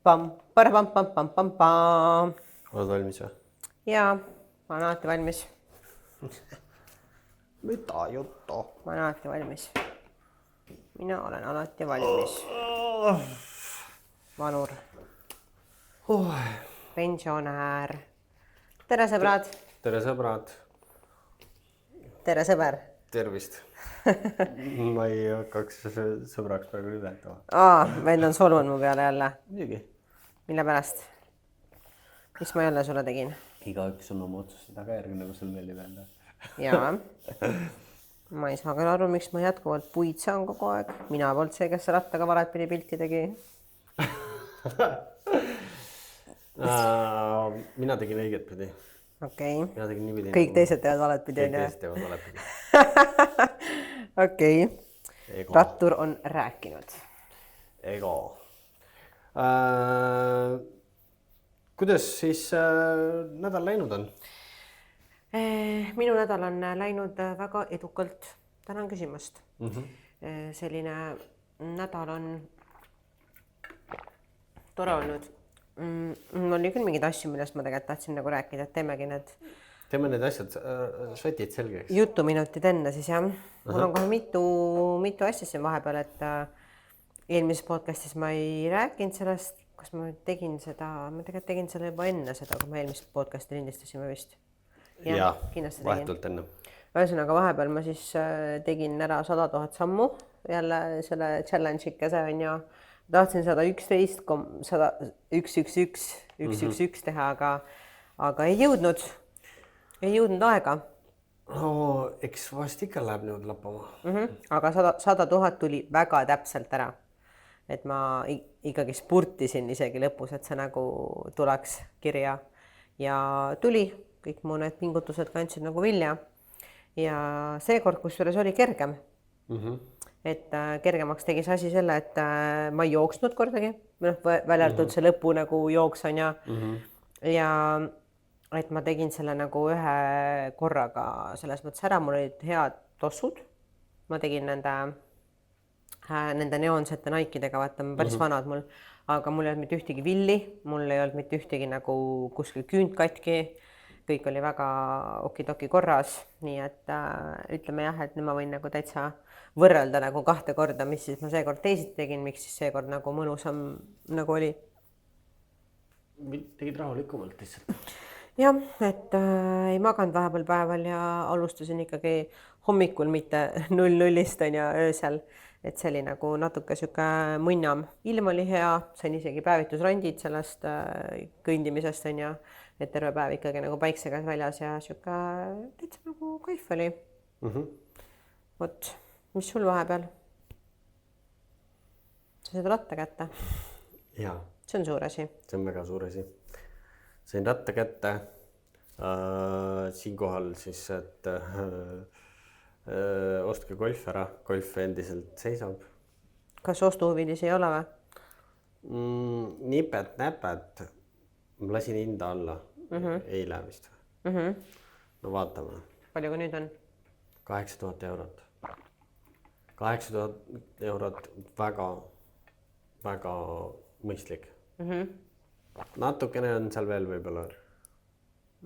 Pam. Oled valmis või? Jaa, ma olen alati valmis. Mida juttu? Ma olen alati valmis. Mina olen alati valmis. Vanur. Pensionäär. Tere, sõbrad. Tere, sõbrad. Tere, sõber. Tervist. Ma ei hakkaks sõbraks praegu nimetama. Vend on solvunud mu peale jälle. Muidugi. Mille pärast? Mis ma jälle sulle tegin? Igaüks on oma otsuste tagajärg, nagu sul meeldib öelda. Jaa. Ma ei saa küll aru, miks ma jätkuvalt puitsan kogu aeg. Mina polnud see, kes rattaga valet pidi pilti tegi. Mina tegin õiget pidi. Okei. Mina tegin nii pidi. Kõik teised teevad valet pidi. Kõik teised teevad valet pidi. Okei. Rattur on rääkinud. Ego. Kuidas siis nädal läinud on? Minu nädal on läinud väga edukalt. Tänan küsimast. Selline nädal on tore olnud. Mul oli küll mingid asju, millest ma tegelikult tahtsin nagu rääkida, et teeme need asjad sotid selgeks. Jutuminutid enne siis jah. Mul on kohe mitu asja siin vahepeal, et eelmises podcastis ma ei rääkinud sellest, kas ma tegin seda, ma tegelikult tegin selle juba enne seda, kui ma eelmist podcasti lindistasime vist. Jaa, vahetult enne. Ühesõnaga vahepeal ma siis tegin ära 100 000 sammu jälle selle challenge'ikese on ja tahtsin 111 teha, aga ei jõudnud aega. No, eks vast ikka läheb nüüd lappama. Aga 100 000 tuli väga täpselt ära. Et ma ikkagi spurtisin isegi lõpus, et see nagu tuleks kirja ja tuli. Kõik mu need pingutused kandsid nagu vilja ja seekord kusjuures oli kergem. Et kergemaks tegi see asi selle, et ma ei jooksnud kordagi, välja arvatud see lõpu nagu jooks on ja et ma tegin selle nagu ühe korraga selles mõttes ära, mul olid head tossud, ma tegin nende neonsete Nike'idega, vaata päris vanad mul, aga mul ei olnud mitte ühtegi villi, mul ei olnud mitte ühtegi nagu kuskil küünt katki, kõik oli väga okidoki korras, nii et ütleme jah, et nüüd ma võin nagu täitsa võrrelda nagu 2 korda, mis siis ma seekord teisiti tegin, miks siis seekord nagu mõnusam nagu oli. Tegid rahulikumalt lihtsalt. Jah, et ei maganud vahepeal päeval ja alustasin ikkagi hommikul, mitte 00-st on ja öösel, et see oli nagu natuke süke munnam. Ilm oli hea, sain isegi päevitusrandid sellest kõndimisest on ja et terve päev ikkagi nagu päiksegas väljas ja süke täitsa nagu kaif oli. Vot, mis sul vahepeal? Sa said ratta kätte? Jaa. See on suur asi. See on väga suur asi. Sain ratta kätte siinkohal siis, et ostke golf ära. Golf endiselt seisab. Kas ostuhuvilis ei ole või? Nipet-näpet. Ma lasin hinda alla. Eile vist. No vaatame. Palju kui nüüd on? 8000 eurot. 8000 eurot väga mõistlik. Natukene on seal veel võib-olla.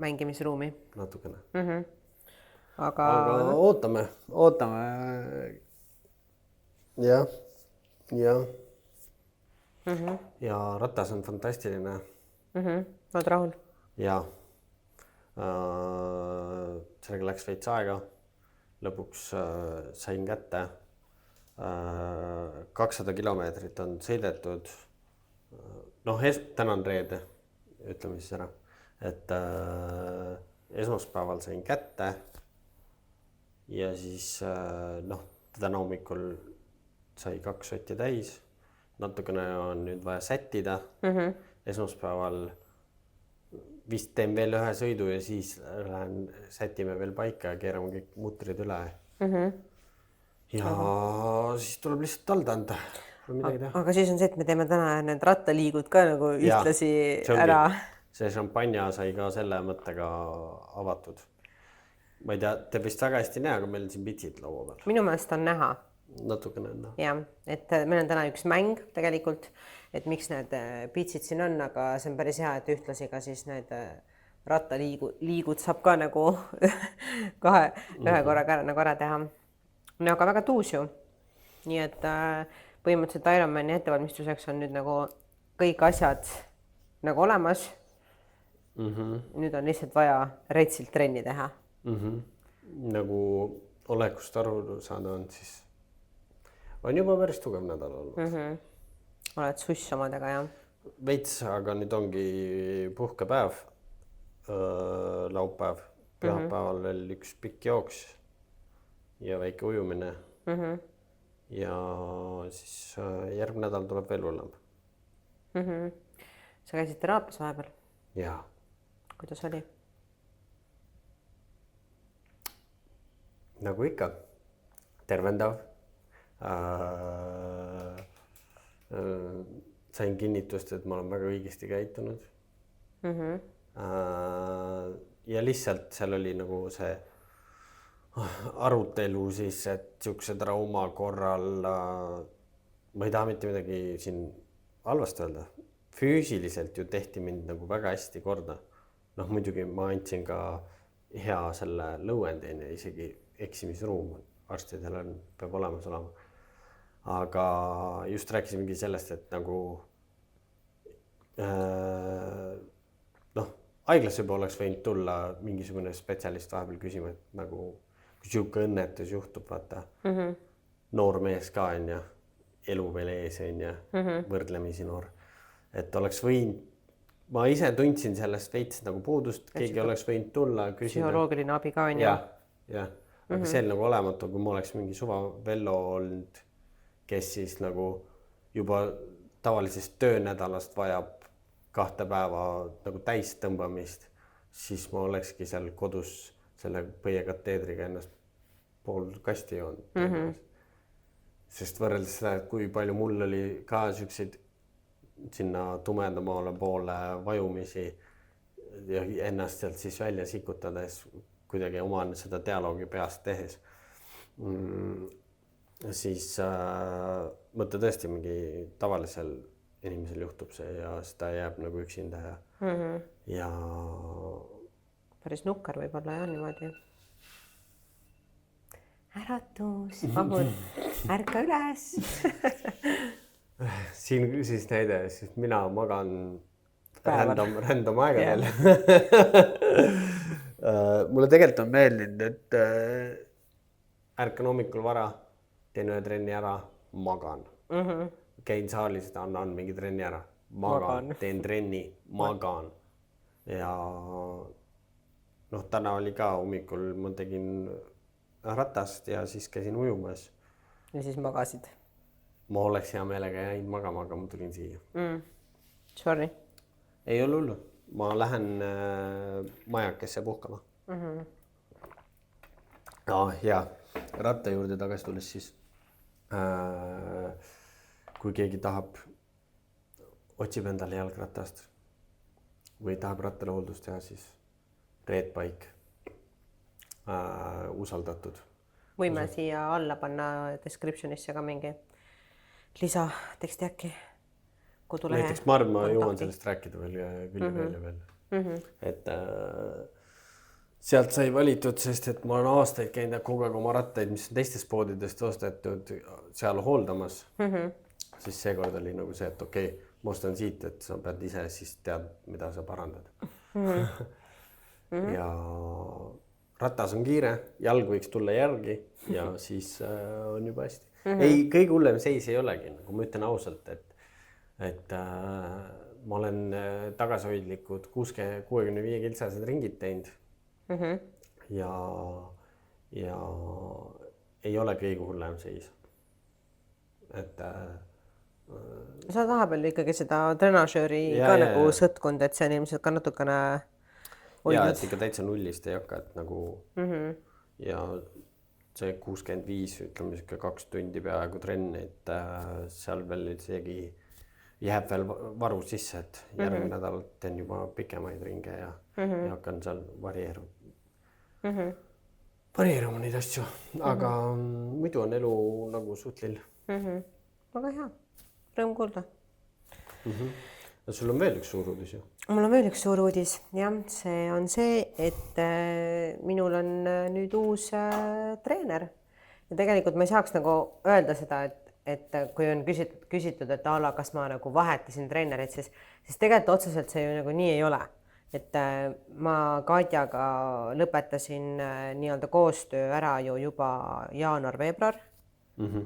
Mängimisruumi. Natukene. Aga ootame. Jah. Ja ratas on fantastiline. Oled rahul? Jaa. Sellega läks veits aega. Lõpuks sain kätte. 200 kilomeetrit on sõidetud. Täna on reede, ütleme siis ära. Et esmaspäeval sain kätte ja siis täna hommikul sai 2 sotti täis. Natukene on nüüd vaja sättida. Esmaspäeval vist teen veel ühe sõidu ja siis sätime veel paika ja keerame kõik mutrid üle. Ja siis tuleb lihtsalt talda anda. Aga siis on see, et me teeme täna need rattaliigud ka nagu ühtlasi ära. See šampanja sai ka selle mõttega avatud. Ma ei tea, te vist väga hästi näe, aga meil siin pitsid laua peal. Minu meelest on näha. natukene noh. jah, et meil on täna üks mäng tegelikult, et miks need pitsid siin on, aga see on päris hea, et ühtlasi ka siis need rattaliigud saab ka nagu ühe korraga nagu ära teha. No aga väga tuus ju. Nii et põhimõtteliselt Ironmani ettevalmistuseks on nüüd nagu kõik asjad nagu olemas. Nüüd on lihtsalt vaja retsilt trenni teha. Nagu olekust aru saada on, siis on juba päris tugev nädal olnud. Oled suss omadega, jah? Veits, aga nüüd ongi puhkepäev, laupäev, pühapäeval veel üks pikk jooks ja väike ujumine. Ja siis järgmine nädal tuleb veel hullem. Sa käisid teraapias vahepeal? Jaa. Kuidas oli? Nagu ikka, tervendav. Sain kinnitust, et ma olen väga õigesti käitunud. Ja lihtsalt seal oli nagu see arutelu siis, et siukse trauma korral ma ei taha mitte midagi siin halvasti öelda. Füüsiliselt ju tehti mind nagu väga hästi korda. Noh, muidugi ma andsin ka hea selle lõuendini, isegi eksimisruum arstidel on, peab olemas olema. Aga just rääkisimegi sellest, et nagu haiglasse juba oleks võinud tulla mingisugune spetsialist vahepeal küsima, et nagu kui siuke õnnetus juhtub, vaata, noor mees ka on ja elu veel ees on ja võrdlemisi noor. Et oleks võinud, ma ise tundsin sellest veits nagu puudust, keegi oleks võinud tulla küsida. Psühholoogiline abi ka on jah. Aga see on nagu olematu, kui ma oleks mingi suva vello olnud, kes siis nagu juba tavalisest töönädalast vajab 2 päeva nagu täis tõmbamist, siis ma olekski seal kodus selle põiekateedriga ennast pool kasti joonud. Sest võrreldes seda, et kui palju mul oli ka siukseid sinna tumedamaale poole vajumisi ja ennast sealt siis välja sikutades kuidagi oma seda dialoogi peast tehes. Siis mõtle tõesti mingi tavalisel inimesel juhtub see ja seda jääb nagu üksinda ja päris nukker võib-olla jah niimoodi. Äratus, Vahur, ärka üles. Siin siis näide, siis mina magan random aegadel. Mulle tegelikult on meeldinud, et ärkan hommikul vara, teen ühe trenni ära, magan. Käin saalis, annan mingi trenni ära, magan, teen trenni, magan. Ja täna oli ka hommikul, ma tegin ratast ja siis käisin ujumas. Ja siis magasid? Ma oleks hea meelega jäin magama, aga ma tulin siia. Sorry. Ei ole hullu. Ma lähen majakesse puhkama. Ja ratta juurde tagasi tulles siis, kui keegi tahab, otsib endale jalgratast või tahab rattale hooldust teha, siis Redbike, usaldatud. Võime siia alla panna descriptionisse ka mingi lisateksti äkki. Kodulehe. Näiteks ma arvan, ma jõuan sellest rääkida veel. Et sealt sai valitud, sest et ma olen aastaid käinud kogu aeg oma rattaid, mis on teistest poodidest ostetud seal hooldamas. Siis seekord oli nagu see, et okei, ma ostan siit, et sa pead ise siis tead, mida sa parandad. Ja ratas on kiire, jalg võiks tulla järgi ja siis on juba hästi. Ei, kõige hullem seis ei olegi, nagu ma ütlen ausalt, et ma olen tagasihoidlikud 65 kiltsased ringid teinud ja ei ole kõige hullem seis. Et sa vahepeal ikkagi seda trenažööri ka nagu sõtkund, et see on ilmselt ka natukene hoidnud. Ja, et ikka täitsa nullist ei hakka, et nagu ja see 65, ütleme siuke 2 tundi peaaegu trenni, et seal veel isegi jääb veel varu sisse, et järgmine nädal teen juba pikemaid ringe ja hakkan seal varieeruma. varieeruma neid asju, aga muidu on elu nagu suht lill. Väga hea, rõõm kuulda. Sul on veel üks suur uudis ju. Mul on veel üks suur uudis, jah, see on see, et minul on nüüd uus treener ja tegelikult ma ei saaks nagu öelda seda, et kui on küsitud, et ala, kas ma nagu vahetasin treenerit, siis tegelikult otseselt see ju nagu nii ei ole. Et ma Katjaga lõpetasin nii-öelda koostöö ära ju juba jaanuar-veebruar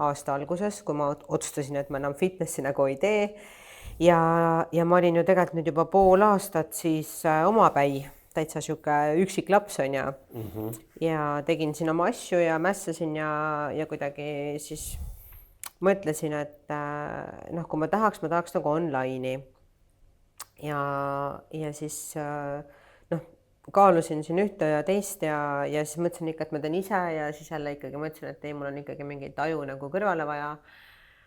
aasta alguses, kui ma otsustasin, et ma enam fitnessi nagu ei tee. Ja ma olin ju tegelikult nüüd juba pool aastat siis omapäi, täitsa sihuke üksik laps on ja tegin siin oma asju ja mässasin ja kuidagi siis mõtlesin, et noh, kui ma tahaks nagu online'i ja siis noh, kaalusin siin ühte ja teist ja siis mõtlesin ikka, et ma teen ise ja siis jälle ikkagi mõtlesin, et ei, mul on ikkagi mingit aju nagu kõrvale vaja.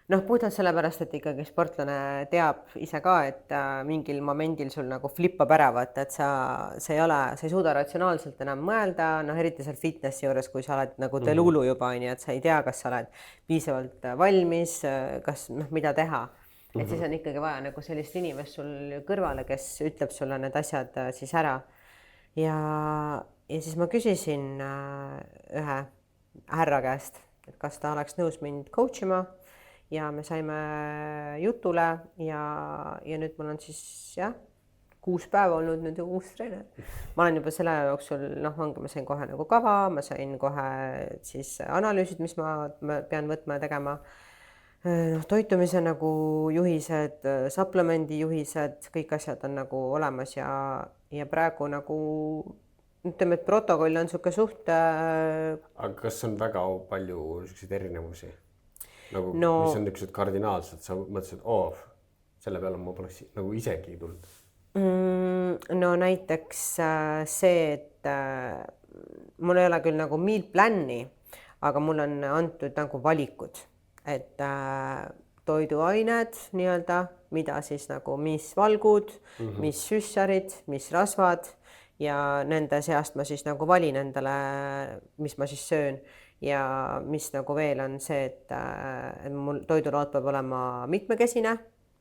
Noh, puhtalt sellepärast, et ikkagi sportlane teab ise ka, et mingil momendil sul nagu flippab ära, vaata, et sa ei suuda ratsionaalselt enam mõelda, noh, eriti seal fitnessi juures, kui sa oled nagu delulu juba, et sa ei tea, kas sa oled piisavalt valmis, kas mida teha. Et siis on ikkagi vaja nagu sellist inimest sul kõrvale, kes ütleb sulle need asjad siis ära. Ja siis ma küsisin ühe härra käest, et kas ta oleks nõus mind coach ima ja me saime jutule ja nüüd mul on siis 6 päeva olnud nüüd uus treener. Ma olen juba selle jooksul, noh, ma sain kohe nagu kava, ma sain kohe siis analüüsid, mis ma pean võtma ja tegema. Toitumise nagu juhised, supplemendi juhised, kõik asjad on nagu olemas ja praegu nagu ütleme, et protokoll on suhke suht. Aga kas on väga palju selliseid erinevusi? Nagu, mis on niisugused kardinaalsed, sa mõtlesid, selle peale ma poleks nagu isegi tulnud? No näiteks see, et mul ei ole küll nagu meal plan'i, aga mul on antud nagu valikud, et toiduained nii-öelda, mida siis nagu, mis valgud, mis süssarid, mis rasvad ja nende seast ma siis nagu valin endale, mis ma siis söön. Ja mis nagu veel on see, et mul toidulaud peab olema mitmekesine.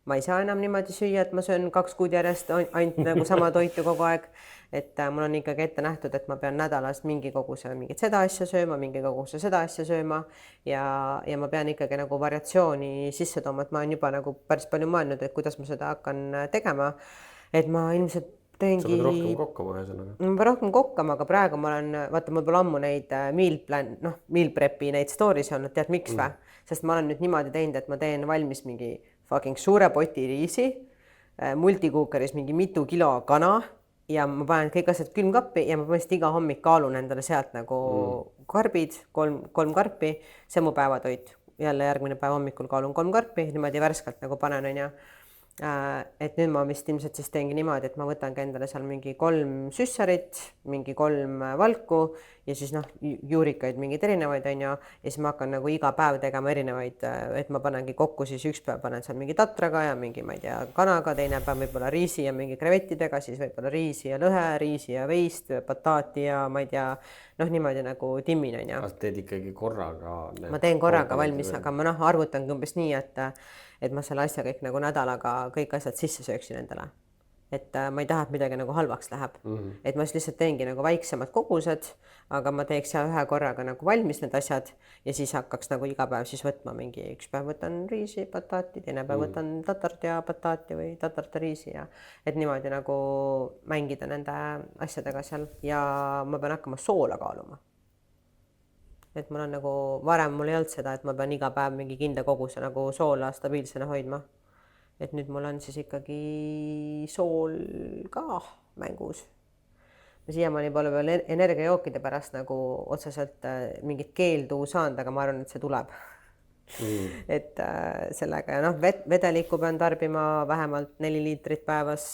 Ma ei saa enam niimoodi süüa, et ma söön 2 kuud järjest ainult nagu sama toitu kogu aeg. Et mul on ikkagi ette nähtud, et ma pean nädalas mingi koguse mingit seda asja sööma, mingi koguse seda asja sööma ja ma pean ikkagi nagu variatsiooni sisse tooma, et ma olen juba nagu päris palju mõelnud, et kuidas ma seda hakkan tegema. Et ma ilmselt teengi... Sa pead rohkem kokkama ühesõnaga. Ma pean rohkem kokkama, aga praegu ma olen, vaata, mul pole ammu neid meal prep'i neid stories olnud, tead miks või? Sest ma olen nüüd niimoodi teinud, et ma teen valmis mingi fucking suure poti riisi, multikuukeris mingi mitu kilo kana ja ma panen kõik asjad külmkappi ja ma põhimõtteliselt iga hommik kaalun endale sealt nagu karbid, 3 karpi, see mu päevatoit. Jälle järgmine päev hommikul kaalun 3 karpi, niimoodi värskalt nagu panen on ja et nüüd ma vist ilmselt siis teengi niimoodi, et ma võtangi endale seal mingi 3 süssarit, mingi 3 valku ja siis noh, juurikaid mingeid erinevaid on ja siis ma hakkan nagu iga päev tegema erinevaid, et ma panengi kokku siis üks päev panen seal mingi tatraga ja mingi, ma ei tea, kanaga, teine päev võib-olla riisi ja mingi krevettidega, siis võib-olla riisi ja lõhe, riisi ja veist, pataati ja ma ei tea, noh niimoodi nagu timmin on ja. Teed ikkagi korraga? Ma teen korraga valmis, aga ma arvutangi umbes nii, et ma selle asja kõik nagu nädalaga kõik asjad sisse sööksin endale. Et ma ei taha, et midagi nagu halvaks läheb. Et ma siis lihtsalt teengi nagu väiksemad kogused, aga ma teeks ühe korraga nagu valmis need asjad ja siis hakkaks nagu iga päev siis võtma mingi, üks päev võtan riisi, pataati, teine päev võtan tatart ja pataati või tatart ja riisi ja et niimoodi nagu mängida nende asjadega seal ja ma pean hakkama soola kaaluma. Et mul on nagu, varem mul ei olnud seda, et ma pean iga päev mingi kindla koguse nagu soola stabiilsena hoidma. Et nüüd mul on siis ikkagi sool ka mängus. Ma siiamaani pole veel energiajookide pärast nagu otseselt mingit keeldu saanud, aga ma arvan, et see tuleb. Et sellega ja noh, vedelikku pean tarbima vähemalt 4 liitrit päevas,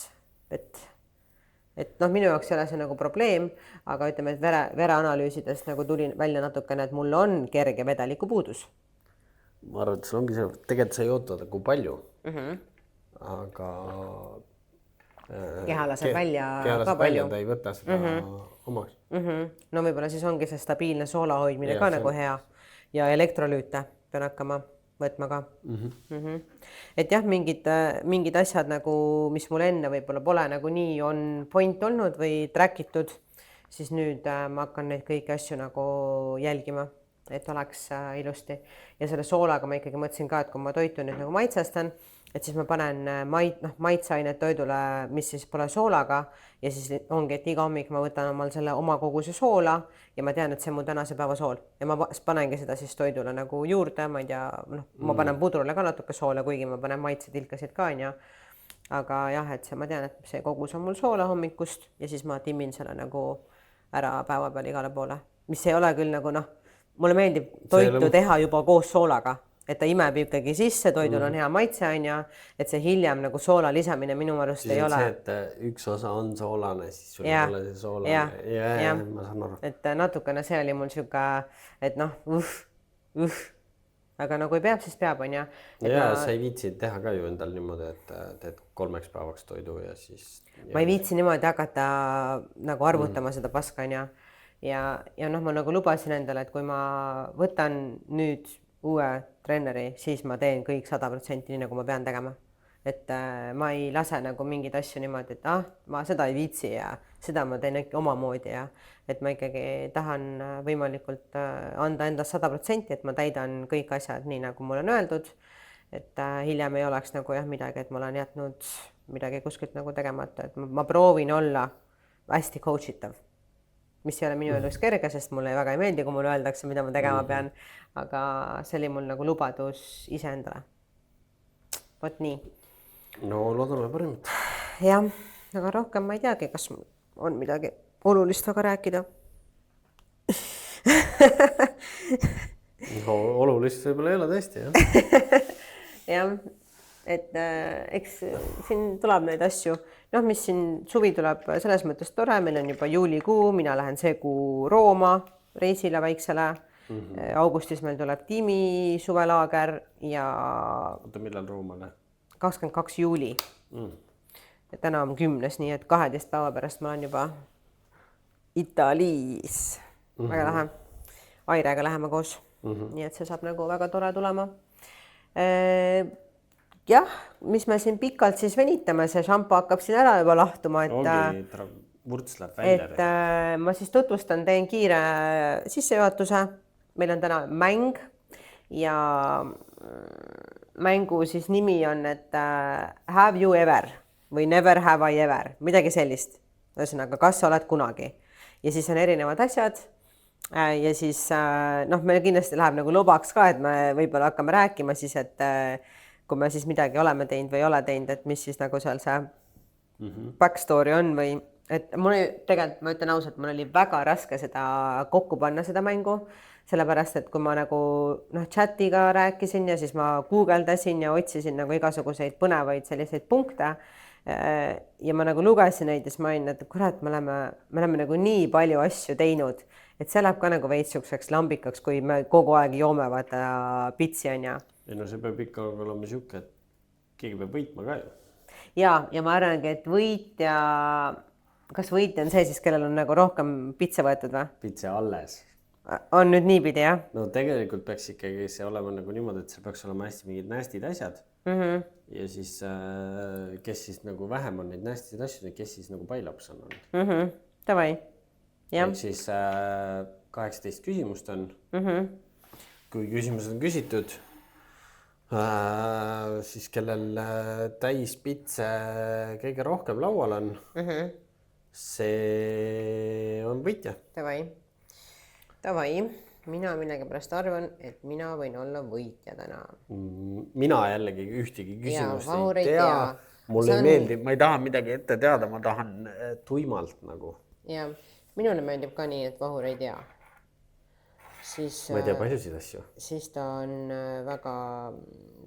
et noh, minu jaoks ei ole see nagu probleem, aga ütleme, et vereanalüüsidest nagu tuli välja natukene, et mul on kerge vedeliku puudus. Ma arvan, et sul ongi see, tegelikult sa ei oota nagu palju, aga keha laseb välja ka palju. Ta ei võta seda omaks . No võib-olla siis ongi see stabiilne soola hoidmine Jah, ka see nagu on- hea ja elektrolüüte pean hakkama võtma ka . Et jah, mingid asjad nagu, mis mul enne võib-olla pole nagu nii on point olnud või track itud, siis nüüd ma hakkan neid kõiki asju nagu jälgima, et oleks ilusti. Ja selle soolaga ma ikkagi mõtlesin ka, et kui ma toitu nüüd nagu maitsestan, et siis ma panen maitseainet toidule, mis siis pole soolaga ja siis ongi, et iga hommik ma võtan omal selle oma koguse soola ja ma tean, et see on mu tänase päeva sool ja ma panengi seda siis toidule nagu juurde, ma ei tea, ma panen pudrule ka natuke soola, kuigi ma panen maitsetilkasid ka onju. Aga jah, et ma tean, et see kogus on mul soola hommikust ja siis ma timmin selle nagu ära päeva peal igale poole, mis ei ole küll nagu mulle meeldib toitu teha juba koos soolaga, et ta imeb ikkagi sisse, toidul on hea maitse onju, et see hiljem nagu soola lisamine minu arust ei ole. see, et üks osa on soolane, siis sul ei ole see soolane . Ja, ma saan aru . Et natukene see oli mul siuke, et aga nagu ei peab, siis peab onju . Ja sa ei viitsi teha ka ju endal niimoodi, et teed 3 päevaks toidu ja siis . Ma ei viitsi niimoodi hakata nagu arvutama seda paska onju. Ja ma nagu lubasin endale, et kui ma võtan nüüd uue treeneri, siis ma teen kõik 100% nii, nagu ma pean tegema. Et ma ei lase nagu mingeid asju niimoodi, et ma seda ei viitsi ja seda ma teen ikka omamoodi ja et ma ikkagi tahan võimalikult anda endast 100%, et ma täidan kõik asjad nii, nagu mul on öeldud. Et hiljem ei oleks nagu jah midagi, et ma olen jätnud midagi kuskilt nagu tegemata, et ma proovin olla hästi coach itav, mis ei ole minu elus kerge, sest mulle väga ei meeldi, kui mulle öeldakse, mida ma tegema pean, aga see oli mul nagu lubadus iseendale. Vot nii. No loodame parimat. Jah, aga rohkem ma ei teagi, kas on midagi olulist väga rääkida. No olulist võib-olla ei ole tõesti, jah. Jah, et eks siin tuleb neid asju, mis siin suvi tuleb selles mõttes tore, meil on juba juulikuu, mina lähen see kuu Rooma reisile väiksele. Augustis meil tuleb tiimi suvelaager ja Oota, millal Roomale? 22 juuli. Ja täna on 10, nii et 12 päeva pärast ma olen juba Italiis. Väga lähe. Airega läheme koos. Nii et see saab nagu väga tore tulema. Jah, mis me siin pikalt siis venitame, see šampo hakkab siin ära juba lahtuma. Ongi, vurts läheb välja. Et ma siis tutvustan, teen kiire sissejuhatuse. Meil on täna mäng ja mängu siis nimi on, et have you ever või never have I ever, midagi sellist. Ühesõnaga, kas sa oled kunagi? Ja siis on erinevad asjad ja siis meil kindlasti läheb nagu lubaks ka, et me võib-olla hakkame rääkima siis, et kui me siis midagi oleme teinud või ei ole teinud, et mis siis nagu seal see backstory on või et mul tegelikult, ma ütlen ausalt, mul oli väga raske seda kokku panna, seda mängu. Sellepärast, et kui ma nagu chatiga rääkisin ja siis ma guugeldasin ja otsisin nagu igasuguseid põnevaid selliseid punkte ja ma nagu lugesin neid ja siis ma olin, et kurat, me oleme nagu nii palju asju teinud, et see läheb ka nagu veitsukseks lambikaks, kui me kogu aeg joome vaata pitsi on ja. Ei no see peab ikka olema siuke, et keegi peab võitma ka ju. Ja ma arvangi, et kas võitja on see siis, kellel on nagu rohkem pitse võetud või? Pitse alles. On nüüd niipidi, jah? No tegelikult peaks ikkagi see olema nagu niimoodi, et see peaks olema hästi mingid nästid asjad. Ja siis kes siis nagu vähem on neid nästid asju, kes siis nagu pailaps on olnud. Tavai. Ehk siis 18 küsimust on. Kui küsimused on küsitud, siis kellel täis pitse kõige rohkem laual on, see on võitja. Tavai, mina millegipärast arvan, et mina võin olla võitja täna. Mina jällegi ühtegi küsimust ei tea. Mulle ei meeldi, ma ei taha midagi ette teada, ma tahan tuimalt nagu. Ja, minule meeldib ka nii, et Vahur ei tea. Ma ei tea paljusid asju. Siis ta on väga,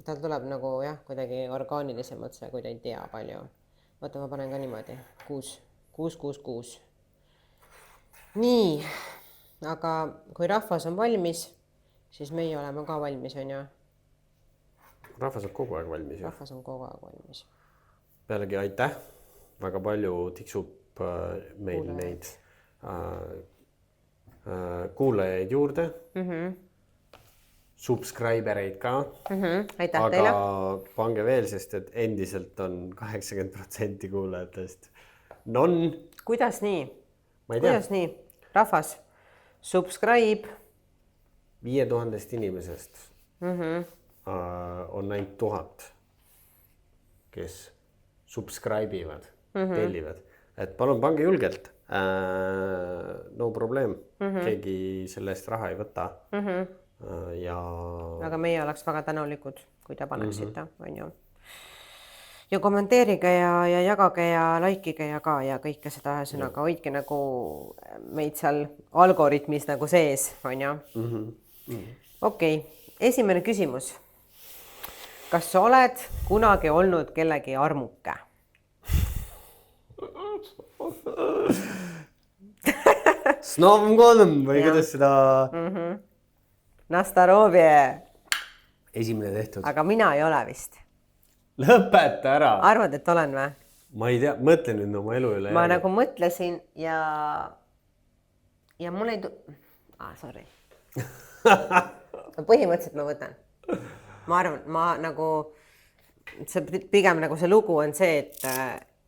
tal tuleb nagu jah, kuidagi orgaanilisemalt see, kui ta ei tea palju. Vaata, ma panen ka niimoodi. 6. Nii. Aga kui rahvas on valmis, siis meie oleme ka valmis, on ju? Rahvas on kogu aeg valmis. Rahvas on kogu aeg valmis. Pealegi aitäh. Väga palju tiksub meil neid kuulajaid juurde, subscriber eid ka, Aitäh aga teile. pange veel, sest et endiselt on 80% kuulajatest Kuidas nii? Ma ei tea. Kuidas nii? Rahvas, subscribe. 5000 inimesest on ainult 1000, kes subscribe ivad, tellivad. Et palun pange julgelt. No probleem. Keegi selle eest raha ei võta. Ja Aga meie oleks väga tänulikud, kui te paneksite, on ju. Ja kommenteerige ja jagage ja likeige ja ka ja kõike seda ühesõnaga hoidke nagu meid seal algoritmis nagu sees, on ju. Okei, esimene küsimus. Kas sa oled kunagi olnud kellegi armuke? Snovgolm või kuidas seda Nastarovje. esimene tehtud. Aga mina ei ole vist. Lõpeta ära. Arvad, et olen või? Ma ei tea, mõtle nüüd oma elu üle. Ma nagu mõtlesin ja mul ei sorry. Põhimõtteliselt ma võtan. Ma arvan, ma nagu pigem nagu see lugu on see,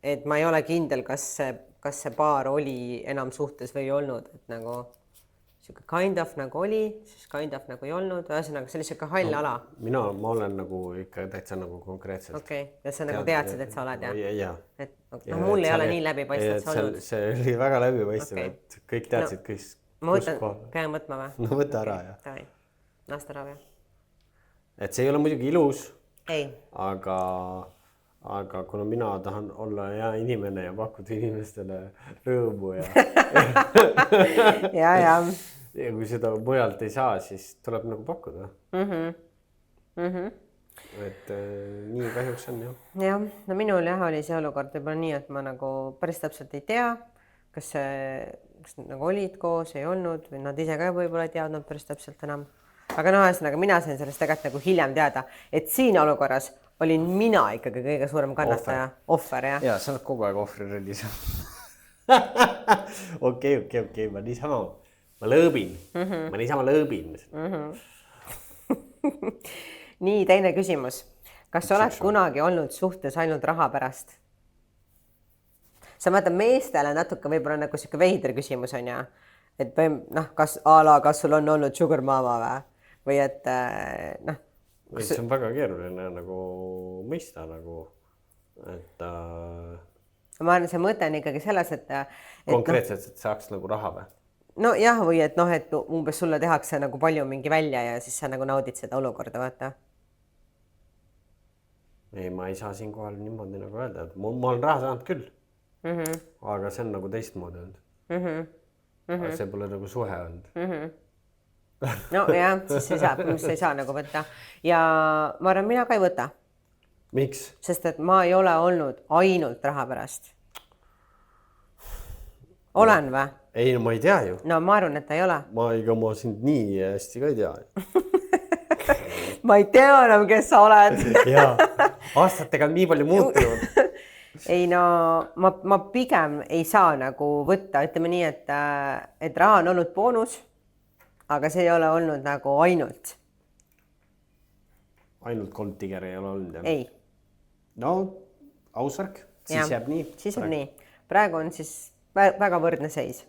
et ma ei ole kindel, kas see paar oli enam suhtes või ei olnud, et nagu siuke kind of nagu oli, siis kind of nagu ei olnud, ühesõnaga see oli siuke hall ala. Ma olen nagu ikka täitsa nagu konkreetselt. Okei, ja sa nagu teadsid, et sa oled ja. Et mul ei ole nii läbipaistev see olnud. See oli väga läbipaistev, et kõik teadsid, kus ma võtan, pean võtma või? No võta ära ja. Davai, Nastarovja. Et see ei ole muidugi ilus, ei. Aga kuna mina tahan olla hea inimene ja pakkuda inimestele rõõmu ja ja kui seda mujalt ei saa, siis tuleb nagu pakkuda. Et nii kahjuks on jah. Jah, no minul oli see olukord võib-olla nii, et ma nagu päris täpselt ei tea, kas nagu olid koos, ei olnud või nad ise ka võib-olla ei teadnud päris täpselt enam. Aga ühesõnaga mina sain sellest tegelikult nagu hiljem teada, et siin olukorras olin mina ikkagi kõige suurem kannataja. Ohver, jah. Ja, sa oled kogu aeg ohvri rollis. Okei, ma niisama lõõbin. Ma niisama lõõbin. Nii, teine küsimus. Kas sa oled kunagi olnud suhtes ainult raha pärast? Sa mõtled meestele natuke võib-olla nagu siuke veider küsimus on ja, et kas sul on olnud sugar mama või et see on väga keeruline nagu mõista nagu, et ma arvan, see mõte on ikkagi selles, et konkreetselt, et saaks nagu raha või? No jah, või et et umbes sulle tehakse nagu palju mingi välja ja siis sa nagu naudid seda olukorda, vaata. Ei, ma ei saa siin kohal niimoodi nagu öelda, et ma olen raha saanud küll. Aga see on nagu teistmoodi olnud. Aga see pole nagu suhe olnud. No jah, siis ei saa nagu võtta. Ja ma arvan, mina ka ei võta. Miks? Sest et ma ei ole olnud ainult raha pärast. Olen või? Ei, no ma ei tea ju. No ma arvan, et ei ole. Ma sind nii hästi ka ei tea. Ma ei tea enam, kes sa oled. Jaa, aastatega on nii palju muutunud. Ei no, ma pigem ei saa nagu võtta, ütleme nii, et raha on olnud boonus, aga see ei ole olnud nagu ainult. Ainult golddigger ei ole olnud, jah? Ei. No, ausvärk, siis jääb nii. Siis on nii. Praegu on siis väga võrdne seis.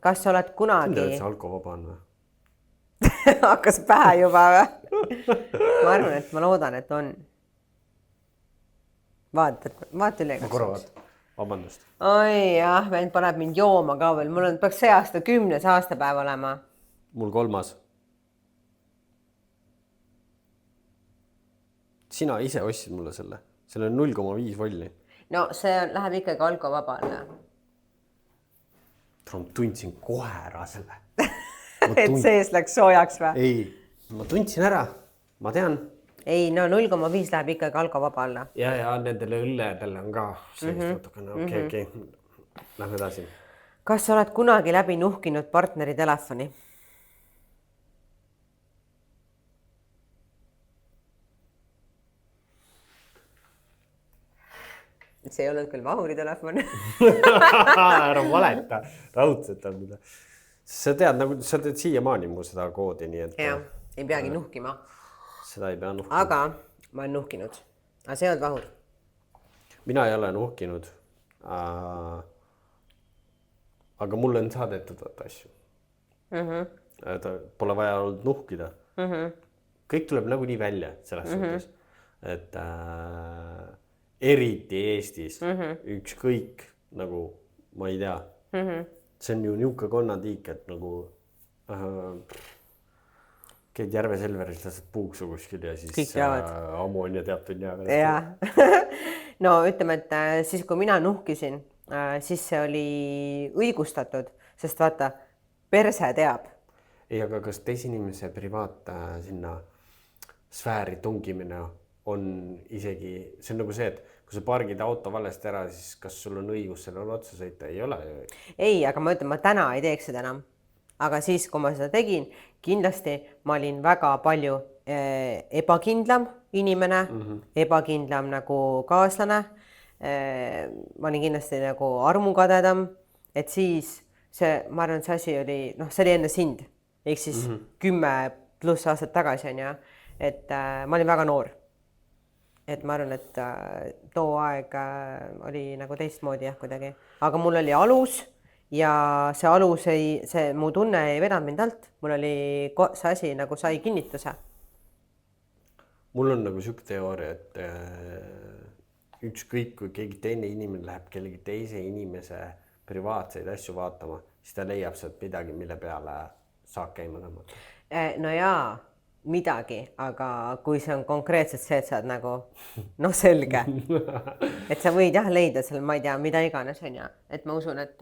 Kas sa oled kunagi... Tundub, et see alkovaba on või? Hakkas pähe juba või? Ma arvan, et ma loodan, et on. Vaata üle. Ma korra vaata. Vabandust. Oi jah, vend paneb mind jooma ka veel. Mul peaks see aasta 10. aastapäev olema. Mul 3. Sina ise ostsid mulle selle. Selle on 0,5 volli. No see läheb ikkagi alkovabale. Ma tundsin kohe ära selle. Et sees läks soojaks või? Ei, ma tundsin ära. Ma tean. Ei, no 0,5 läheb ikkagi alkovabale. Ja nendele õlledele on ka sellist natukene. Okei. Lähme edasi. Kas sa oled kunagi läbi nuhkinud partneri telefoni? see ei olnud küll Vahuri telefon. ära valeta, raudselt on mida. Sa teed siiamaani mu seda koodi, nii et jah, ei peagi nuhkima. seda ei pea nuhkima. Aga ma olen nuhkinud. Aga see ei olnud Vahur. Mina ei ole nuhkinud. Aga mulle on saadetud vaata asju. Pole vaja olnud nuhkida. Kõik tuleb nagu nii välja selles suhtes, et eriti Eestis ükskõik nagu, ma ei tea, see on ju niuke konnatiik, et nagu käid Järve Selveris, lased puuksu kuskil ja siis ammonia teab tunni aega. Jah. No ütleme, et siis kui mina nuhkisin, siis see oli õigustatud, sest vaata, perse teab. Ei, aga kas teise inimese privaat sinna sfääri tungimine on isegi, see on nagu see, et kui sa pargid auto valesti ära, siis kas sul on õigus sellele otsa sõita? Ei ole. Ei, aga ma ütlen, ma täna ei teeks seda enam. Aga siis, kui ma seda tegin, kindlasti ma olin väga palju ebakindlam inimene, ebakindlam nagu kaaslane. Ma olin kindlasti nagu armukadedam, et siis see, ma arvan, see asi oli, see oli enne sind, ehk siis 10+ aastat tagasi on ja, et ma olin väga noor. Et ma arvan, et too aeg oli nagu teistmoodi jah kuidagi, aga mul oli alus ja see alus see mu tunne ei vedanud mind alt, mul oli see asi nagu sai kinnituse. Mul on nagu siuke teooria, et ükskõik kui keegi teine inimene läheb kellegi teise inimese privaatseid asju vaatama, siis ta leiab sealt midagi, mille peale saab käima tõmmata. No jaa, midagi, aga kui see on konkreetselt see, et sa oled nagu selge, et sa võid jah leida seal, ma ei tea, mida iganes on ja, et ma usun, et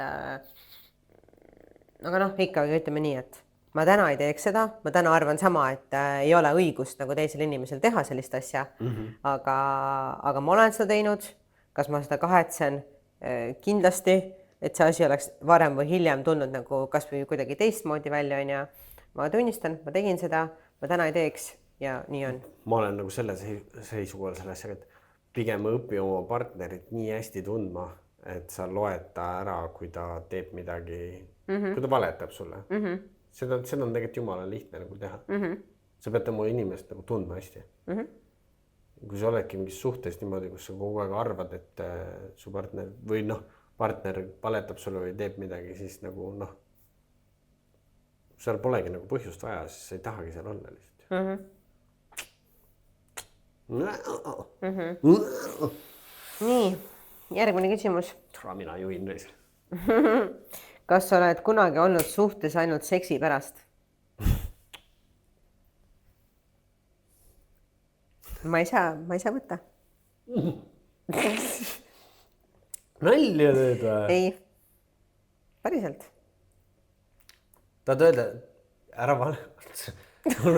aga ikkagi ütleme nii, et ma täna ei teeks seda, ma täna arvan sama, et ei ole õigust nagu teisel inimesel teha sellist asja, aga ma olen seda teinud, kas ma seda kahetsen kindlasti, et see asi oleks varem või hiljem tulnud nagu kas või kuidagi teistmoodi välja on ja ma tunnistan, ma tegin seda, ma täna ei teeks ja nii on. Ma olen nagu selle seisukohal selle asjaga, et pigem õpi oma partnerit nii hästi tundma, et sa loed ta ära, kui ta teeb midagi, kui ta valetab sulle. Seda on tegelikult jumala lihtne nagu teha. Sa pead oma inimest nagu tundma hästi. Kui sa oledki mingis suhtes niimoodi, kus sa kogu aeg arvad, et su partner või partner valetab sulle või teeb midagi, siis nagu seal polegi nagu põhjust vaja, siis sa ei tahagi seal olla lihtsalt. Nii, järgmine küsimus. Mina juhin reis. Kas sa oled kunagi olnud suhtes ainult seksi pärast? Ma ei saa võtta. Nalja teed või? Ei, päriselt. Tahad öelda, ära on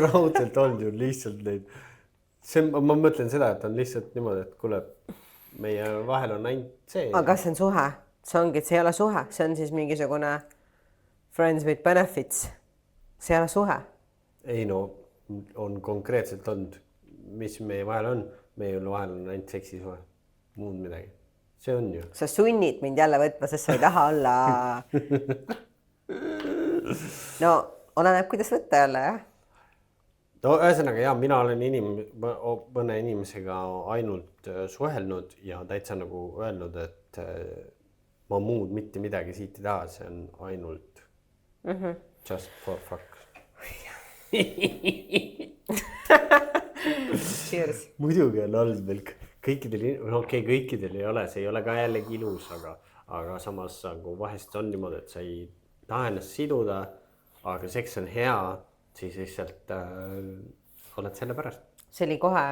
raudselt olnud ju lihtsalt neid. Ma mõtlen seda, et on lihtsalt niimoodi, et kuule, meie vahel on ainult see. Aga see on suhe. See ongi, et see ei ole suhe. See on siis mingisugune friends with benefits. See ei ole suhe. Ei on konkreetselt olnud, mis meie vahel on. Meie vahel on ainult seksisuhe. Muud midagi. See on ju. Sa sunnid mind jälle võtma, sest sa ei taha olla... No, oleneb, kuidas võtta jälle, jah? No, ühesõnaga, mina olen mõne inimesega ainult suhelnud ja täitsa nagu öelnud, et ma muud mitte midagi siit ei taha, see on ainult just for fuck. Cheers. Muidugi on olnud veel kõikidel ei ole, see ei ole ka jällegi ilus, aga samas vahest on niimoodi, et sa ei taha ennast siduda, aga seks on hea, siis lihtsalt oled selle pärast. See oli kohe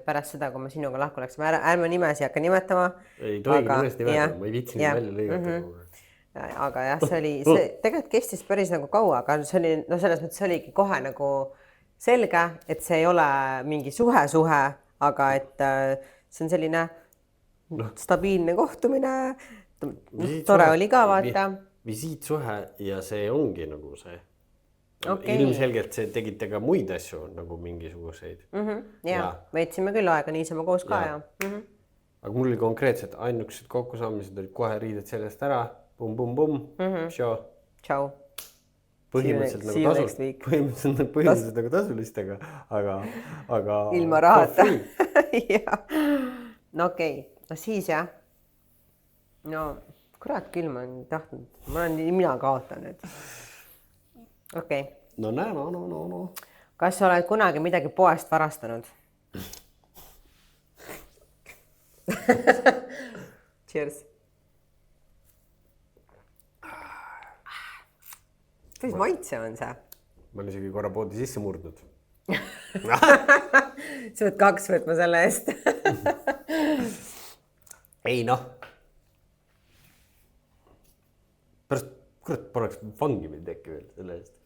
pärast seda, kui ma sinuga lahku läksime. Ärme nimesi hakka nimetama. Ei tohigi nimesti nimetama, ma ei viitsin välja lõigata. Aga jah, see tegelikult kestis päris nagu kaua, aga see oli, selles mõttes see oligi kohe nagu selge, et see ei ole mingi suhe, aga et see on selline stabiilne kohtumine. Tore oli ka vaata. Visiitsuhe ja see ongi nagu see. Ilmselgelt see tegite ka muid asju nagu mingisuguseid. Ja, võitsime küll aega niisama koos ka ja. aga mul oli konkreetselt ainukesed kokkusaamised olid kohe riided sellest ära, show. Tšau. põhimõtteliselt nagu tasulistega, aga ilma rahata. No okei, no siis jah. No kurat küll ma olen tahtnud, mina kaotan nüüd. Okei. No. Kas sa oled kunagi midagi poest varastanud? Cheers. Mis maitse on see? Ma olen isegi korra poodi sisse murdnud. Sa võid 2 võtma selle eest. Ei noh. Pärast, kurat, poleks vangi mind äkki veel selle eest.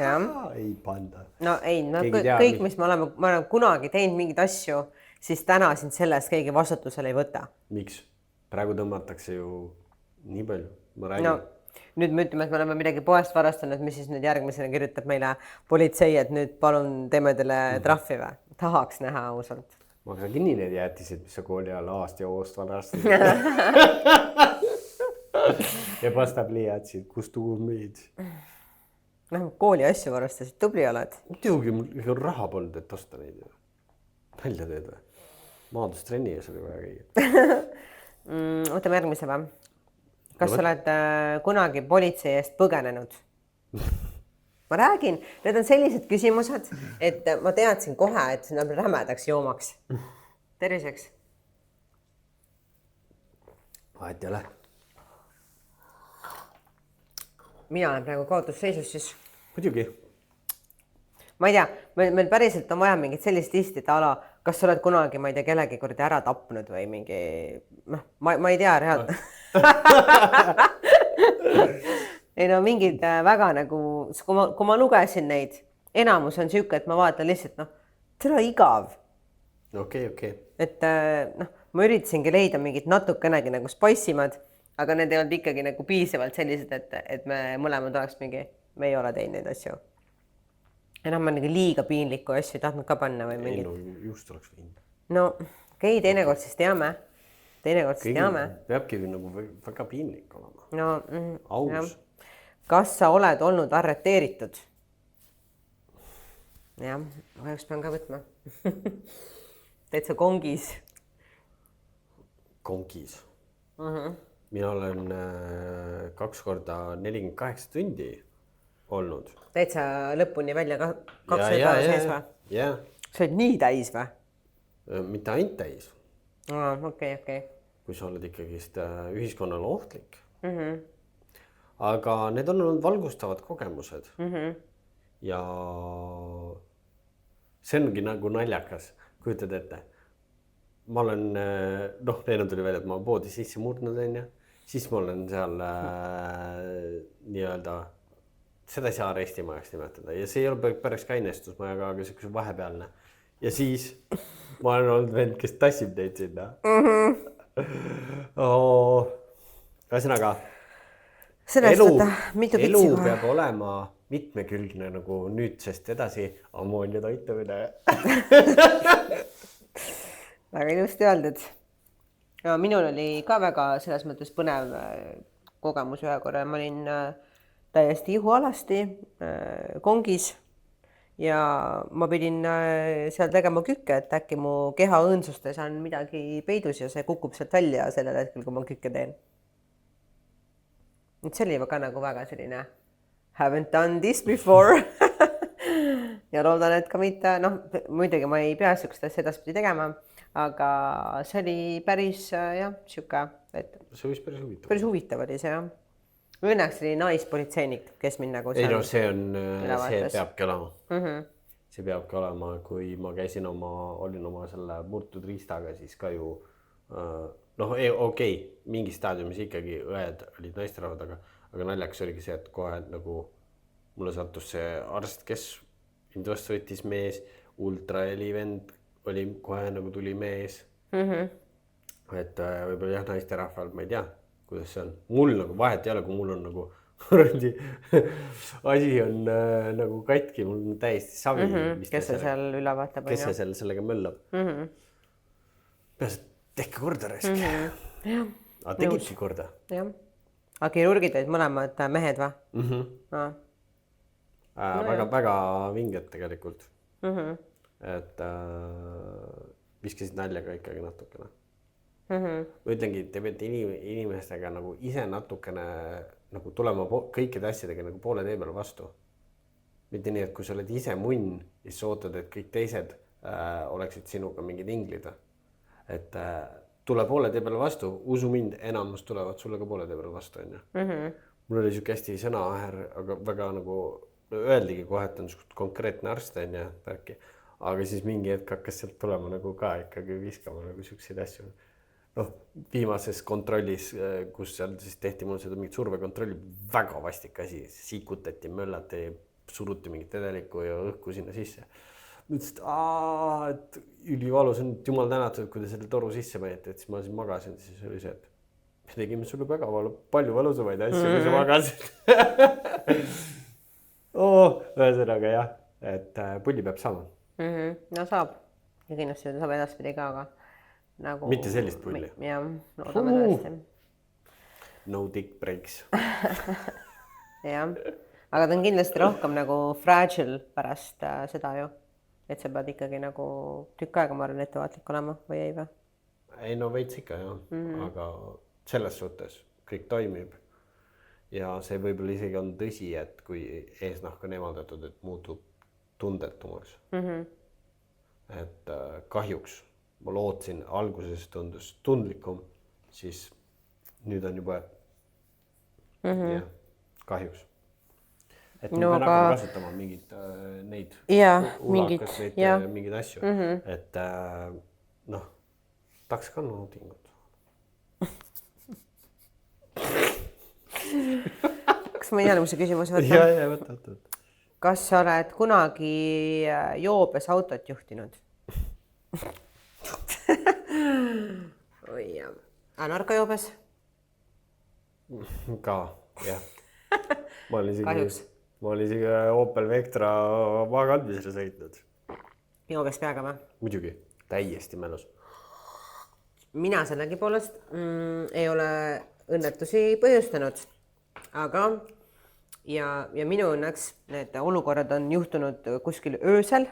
Ei panda. No ei, kõik, mis me oleme kunagi teinud mingid asju, siis täna sind selle eest keegi vastutusele ei võta. Miks? Praegu tõmmatakse ju nii palju. Ma räägin. No. Nüüd me ütleme, et me oleme midagi poest varastanud, mis siis nüüd järgmisena kirjutab meile politsei, et nüüd palun teeme teile trahvi või? Tahaks näha ausalt. Maksa kinni need jäätised, mis sa kooli all aast ja oost varastad. Ja pastab liiatsid, kus tugu meid. No, kooli asju varastasid, tubli oled. Muidugi, mul raha polnud, et osta neid. Välja teed või? Maadustrenni ees oli vaja käia. Võtame järgmise või? Kas sa oled kunagi politsei eest põgenenud? Ma räägin, need on sellised küsimused, et ma teadsin kohe, et nad rämedaks joomaks. Terviseks. Vahet ei ole. Mina olen praegu kaotusseisus siis. Muidugi. Ma ei tea, meil päriselt on vaja mingit sellist istid ala, kas sa oled kunagi, ma ei tea, kellegi korda ära tapnud või mingi, ma ei tea, reaalne. Ei no mingid väga nagu, kui ma lugesin neid, enamus on siuke, et ma vaatan lihtsalt, tere igav. Okei. Et ma üritasingi leida mingid natukenegi nagu spaisimad, aga need ei olnud ikkagi nagu piisavalt sellised, et me mõlemad oleks mingi, me ei ole teinud neid asju. Enam on liiga piinlikku asju tahtnud ka panna või mingit. Ei no just oleks võinud. No okei, teinekord siis teame. Peabki nagu väga piinlik olema. No, aus. Kas sa oled olnud arreteeritud? Jah, vaheks pean ka võtma. Täitsa kongis. Kongis. Mina olen 2 korda 48 tundi olnud. Täitsa lõpuni välja 2 päeva sees või? Jah. Sa oled nii täis või? Mitte ainult täis. Okei. Kui sa oled ikkagist ühiskonnale ohtlik. Aga need on olnud valgustavad kogemused. Ja see ongi nagu naljakas, kujutad ette. Ma olen, neil tuli välja, et ma poodi sisse murdnud ja siis ma olen seal nii-öelda, seda ei saa arestimajaks nimetada ja see ei ole päris kainestusmajaga, aga see vahepealne. Ja siis ma olen olnud vend, kes tassib neid sinna. Ühesõnaga, elu peab olema mitmekülgne nagu nüüdsest edasi ammoonia toitumine. Väga ilusti öeldud. Ja minul oli ka väga selles mõttes põnev kogemus ühe korra. Ma olin täiesti ihualasti kongis ja ma pidin seal tegema kükke, et äkki mu keha õõnsustes on midagi peidus ja see kukub sealt välja sellel hetkel, kui ma kükke teen. See oli ka nagu väga selline haven't done this before. Ja loodan, et ka mitte, muidugi ma ei pea sihukest asja edaspidi tegema, aga see oli päris sihuke, et see võis päris huvitav. Päris huvitav oli see, jah. Õnneks oli naispolitseinik, kes mind nagu ei see peabki olema. See peabki olema, kui ma käisin olin oma selle murtud riistaga, siis ka ju okei, mingi staadiumis ikkagi õed olid naisterahvad, aga naljaks oligi see, et kohe nagu mulle sattus see arst, kes mind vastu võttis mees, ultrahelivend oli kohe nagu tuli mees. Et võib-olla jah, naisterahval, ma ei tea, kuidas see on. Mul nagu vahet ei ole, kui mul on nagu asi on nagu katki, mul on täiesti savi. Kes see seal üle vaatab? Kes see sellega möllab? tehke korda raisk . aga tegidki korda . jah . aga kirurgid olid mõlemad mehed või ? väga vinged tegelikult . et viskasid nalja ka ikkagi natukene . ma ütlengi , te peate inimestega nagu ise natukene nagu tulema kõikide asjadega nagu poole tee peale vastu . mitte nii , et kui sa oled ise munn ja siis ootad , et kõik teised oleksid sinuga mingid inglid . et tule poole tee peale vastu , usu mind , enamus tulevad sulle ka poole tee peale vastu , onju . mul oli siuke hästi sõnaäär , aga väga nagu öeldigi kohe , et on suht konkreetne arst , onju , värki . aga siis mingi hetk hakkas sealt tulema nagu ka ikkagi viskama nagu siukseid asju . noh , viimases kontrollis , kus seal siis tehti mul seda mingit survekontrolli , väga vastik asi , sikutati , möllati , suruti mingit vedelikku ja õhku sinna sisse . ma ütlesin , et ülivalus on , jumal tänatud , kui te selle toru sisse panite , et siis ma siin magasin , siis oli see , et me tegime sulle väga palju valusamaid asju , kui sa magasid . ühesõnaga jah , et pulli peab saama . no saab ja kindlasti saab edaspidi ka , aga nagu . mitte sellist pulli . jah , loodame tõesti . No dick breaks . jah , aga ta on kindlasti rohkem nagu fragile pärast seda ju , et sa pead ikkagi nagu tükk aega , ma arvan , ettevaatlik olema või ei või ? ei no veits ikka jah , aga selles suhtes kõik toimib . ja see võib-olla isegi on tõsi , et kui eesnahk on eemaldatud , et muutub tundetumaks . et kahjuks ma lootsin , alguses tundus tundlikum , siis nüüd on juba jah , kahjuks . et ma pean hakkama kasutama mingeid neid mingeid asju , et noh , tahaks ka naudingut . kas ma järgmise küsimuse võtan ? ja võta . kas sa oled kunagi joobes autot juhtinud ? oi jah , narkojoobes ? ka jah , ma olin isegi Opel Vectra maakandmisele sõitnud . joobes peaga või ? muidugi , täiesti mälus . mina sellegipoolest ei ole õnnetusi põhjustanud , aga ja minu õnneks need olukorrad on juhtunud kuskil öösel ,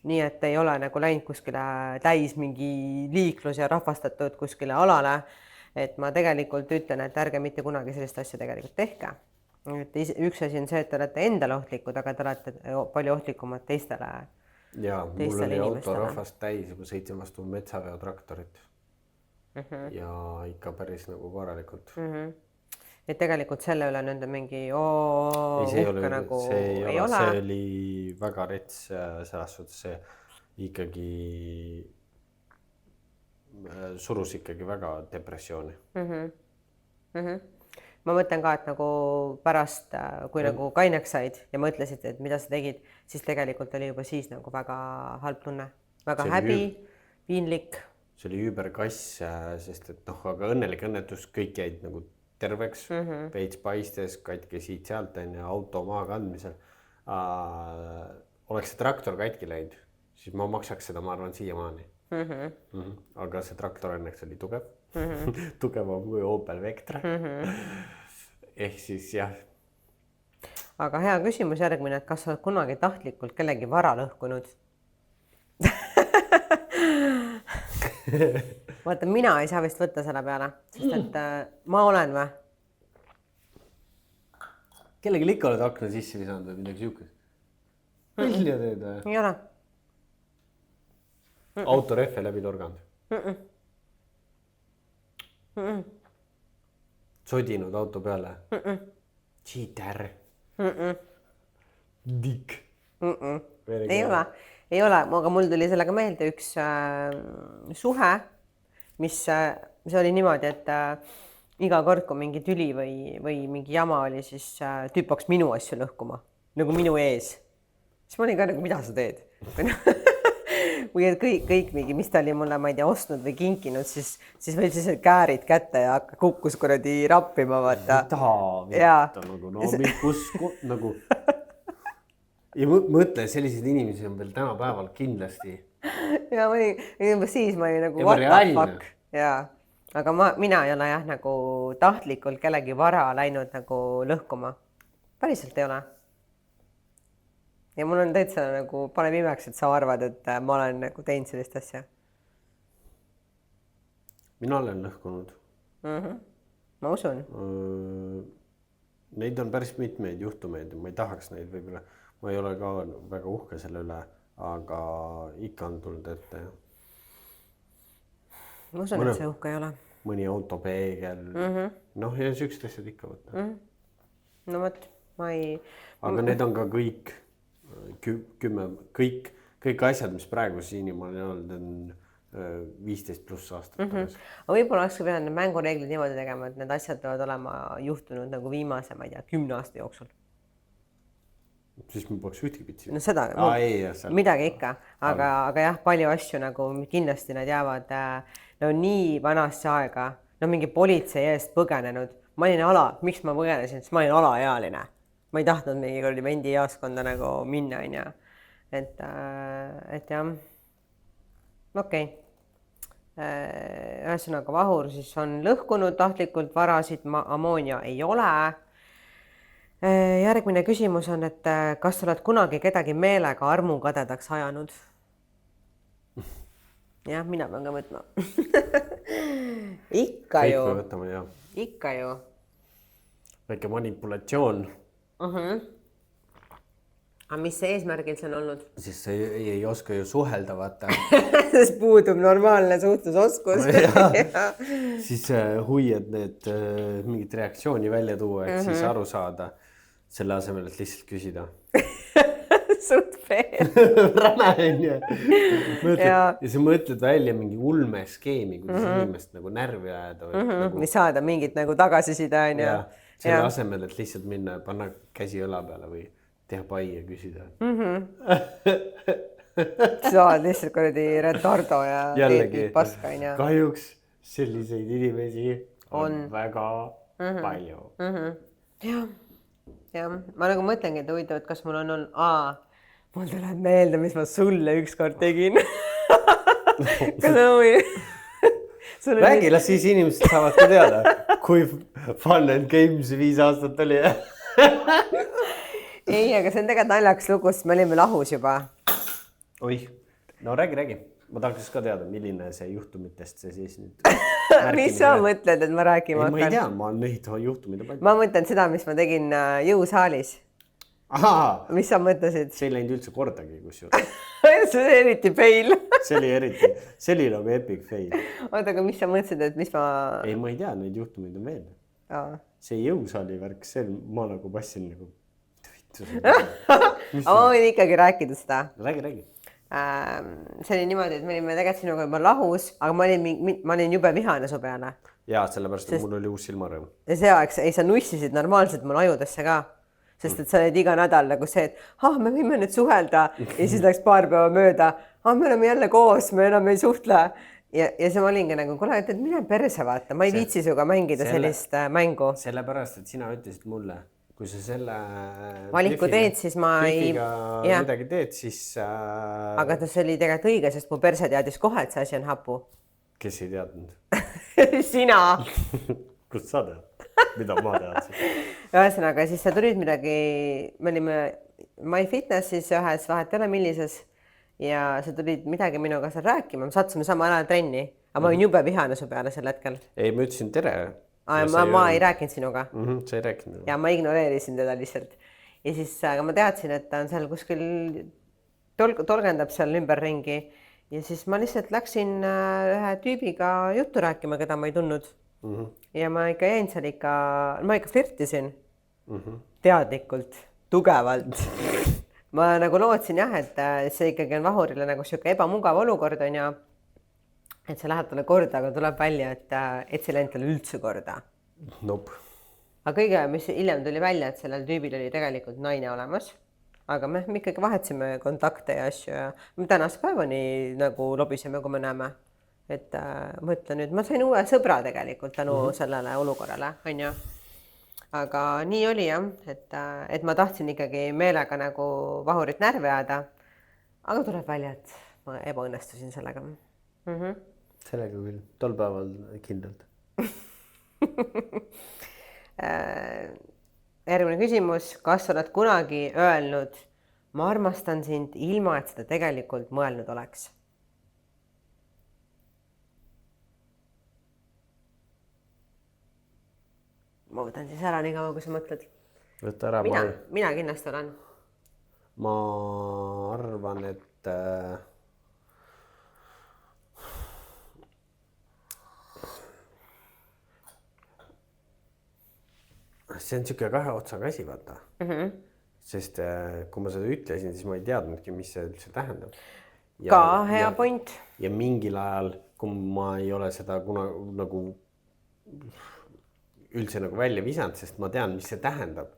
nii et ei ole nagu läinud kuskile täis mingi liiklus ja rahvastatud kuskile alale . et ma tegelikult ütlen , et ärge mitte kunagi sellist asja tegelikult tehke . et üks asi on see , et te olete endale ohtlikud , aga te olete palju ohtlikumad teistele . ja mul oli auto rahvast täis , juba sõitsin vastu metsaveotraktorit . ja ikka päris nagu korralikult . et tegelikult selle üle nende mingi uhke nagu ei ole . see oli väga rets selles suhtes , see ikkagi surus ikkagi väga depressiooni . ma mõtlen ka , et nagu pärast , kui nagu kaineks said ja mõtlesid , et mida sa tegid , siis tegelikult oli juba siis nagu väga halb tunne , väga häbi , piinlik . see oli üüberkass , sest et noh , aga õnnelik õnnetus , kõik jäid nagu terveks , veits paistes , katki siit-sealt on ju auto maa kandmisel . oleks see traktor katki läinud , siis ma maksaks seda , ma arvan , siiamaani . aga see traktor õnneks oli tugev , tugevam kui Opel Vectra . ehk siis jah . aga hea küsimus järgmine , et kas sa oled kunagi tahtlikult kellegi vara lõhkunud ? vaata , mina ei saa vist võtta selle peale , sest et ma olen või ? kellelgi ikka oled akna sisse visanud või midagi siukest ? välja teed või ? ei ole . autorehve läbi torganud ? sodinud auto peale ? cheater . Dikk . ei ole , aga mul tuli sellega meelde üks suhe , mis oli niimoodi , et iga kord , kui mingi tüli või mingi jama oli , siis tüüp hakkas minu asju lõhkuma nagu minu ees . siis ma olin ka nagu , mida sa teed ? või et kõik mingi , mis ta oli mulle , ma ei tea , ostnud või kinkinud , siis võttis käärid kätte ja kukkus kuradi rappima , vaata . nagu no kus nagu ja mõtle , selliseid inimesi on veel tänapäeval kindlasti . ja ma olin , siis ma olin nagu what the fuck . jaa, aga mina ei ole jah nagu tahtlikult kellegi vara läinud nagu lõhkuma. Päriselt ei ole. Ja mul on täitsa nagu, paneb imeks, et sa arvad, et ma olen nagu teinud sellist asja. Mina olen lõhkunud. Ma usun. Neid on päris mitmeid juhtumeid, ma ei tahaks neid võib-olla. Ma ei ole ka väga uhke selle üle, aga ikka on tulnud ette. Ma usun, et see uhke ei ole. Mõni autopeegel. Noh, ja sükst asjad ikka võtta. No võt, ma ei... Aga need on ka kõik 10, kõik asjad, mis praegu siin ma olen olnud, on 15 pluss aastat. Aga võib-olla oleks ka pidanud need mängureeglid niimoodi tegema, et need asjad peavad olema juhtunud nagu viimase, ma ei tea, 10 aasta jooksul. Siis me poleks ühtegi pitsi. No seda, midagi ikka, aga jah, palju asju nagu kindlasti nad jäävad no nii vanasse aega, no mingi politsei eest põgenenud. Ma olin miks ma põgenesin, sest ma olin alaealine. Ma ei tahtnud mingi mendijaaskonda nagu minna, on ja. Et jah, okei. Ühesõnaga vahur siis on lõhkunud tahtlikult varasid, ammoonia ei ole. Järgmine küsimus on, et kas sa oled kunagi kedagi meelega armukadedaks ajanud? Jah, mina pean ka võtma. Ikka ju. Kõik me võtame, jah. Ikka ju. Väike manipulatsioon. Aga mis see eesmärgil see on olnud? Siis ei oska ju suhelda, vaata. Sest puudub normaalne suhtlusoskus. Siis huiad need mingit reaktsiooni välja tuua, et siis aru saada selle asemel, et lihtsalt küsida. Suht veel. Räme on ju. Ja sa mõtled välja mingi ulmeskeemi, kuidas inimest nagu närvi ajada. Või saada mingit nagu tagasisida on ju. Selle asemel, et lihtsalt minna, panna käsi õla peale või teha pai ja küsida. Sa oled lihtsalt kuradi retardo ja teed paska. Kahjuks selliseid inimesi on väga palju. Jah, ma nagu mõtlengi, et huvitav, et kas mul on olnud... Mul tuleb meelde, mis ma sulle ükskord tegin. Räägi, las siis inimesed saavad ka teada, kui fun and games 5 aastat oli. Ei, aga see on tegelikult naljaks lugu, sest me olime lahus juba. Oih, no räägi. Ma tahaks ka teada, milline see juhtumitest see siis nüüd. Mis sa mõtled, et ma rääkima hakkan? Ma ei tea, ma neid juhtumid palju. Ma mõtlen seda, mis ma tegin jõusaalis. Ahaa. Mis sa mõtlesid? See ei läinud üldse kordagi, kus juurde. See oli eriti fail. See oli nagu epic fail. Oota, aga mis sa mõtlesid, et mis ma... Ei, ma ei tea, neid juhtumid on veel. See jõusaali värk, see ma nagu passin nagu... Ma võin ikkagi rääkida seda. Räägi. See oli niimoodi, et me olime tegelikult sinuga juba lahus, aga ma olin jube vihane su peale. Jaa, sellepärast, et mul oli uus silmarõõm. Ja see aeg, sa nussisid normaalselt mul ajudesse ka. Sest et sa oled iga nädal nagu see, et me võime nüüd suhelda ja siis läks paar päeva mööda. Me oleme jälle koos, me enam ei suhtle. Ja see ma olingi nagu, kuule, et mine perse vaata, ma ei viitsi suga mängida sellist mängu. Sellepärast, et sina ütlesid mulle, kui sa selle valiku teed, siis ma ei... midagi teed, siis... Aga see oli tegelikult õige, sest mu perse teadis kohe, et see asi on hapu. Kes ei teadnud? Sina! Kust sa tead? Mida ma teadsin? Ühesõnaga, siis sa tulid midagi, me olime MyFitnessis ühes, vahet ei ole millises, ja sa tulid midagi minuga seal rääkima, me sattusime sama ajal trenni, aga ma olin jube vihane su peale sel hetkel. Ei, ma ütlesin tere. Ma ei rääkinud sinuga. Sa ei rääkinud. Ja ma ignoreerisin teda lihtsalt. Ja siis aga ma teadsin, et ta on seal kuskil, tolgendab seal ümberringi, ja siis ma lihtsalt läksin ühe tüübiga juttu rääkima, keda ma ei tundnud. Ja ma ikka jäin seal ma ikka flirtisin teadlikult, tugevalt. Ma nagu lootsin jah, et see ikkagi on vahurile nagu siuke ebamugav olukord on ja et see läheb talle korda, aga tuleb välja, et see läinud talle üldse korda. Nope. Aga kõige, mis hiljem tuli välja, et sellel tüübil oli tegelikult naine olemas, aga me ikkagi vahetasime kontakte ja asju ja me tänase päevani nagu lobiseme, kui me näeme. Et mõtlen nüüd, ma sain uue sõbra tegelikult tänu sellele olukorrale, on ju. Aga nii oli jah, et ma tahtsin ikkagi meelega nagu vahurit närvi ajada, aga tuleb välja, et ma ebaõnnestusin sellega. sellega küll, tol päeval kindlalt. Järgmine küsimus, kas oled kunagi öelnud, ma armastan sind ilma, et seda tegelikult mõelnud oleks? Ma võtan siis ära nii kaua, kui sa mõtled. Võta ära. Mina kindlasti olen. Ma arvan, et see on niisugune kahe otsaga asi, vaata. Sest kui ma seda ütlesin, siis ma ei teadnudki, mis see üldse tähendab. Ka hea point. Ja mingil ajal, kui ma ei ole seda nagu üldse nagu välja visanud, sest ma tean, mis see tähendab.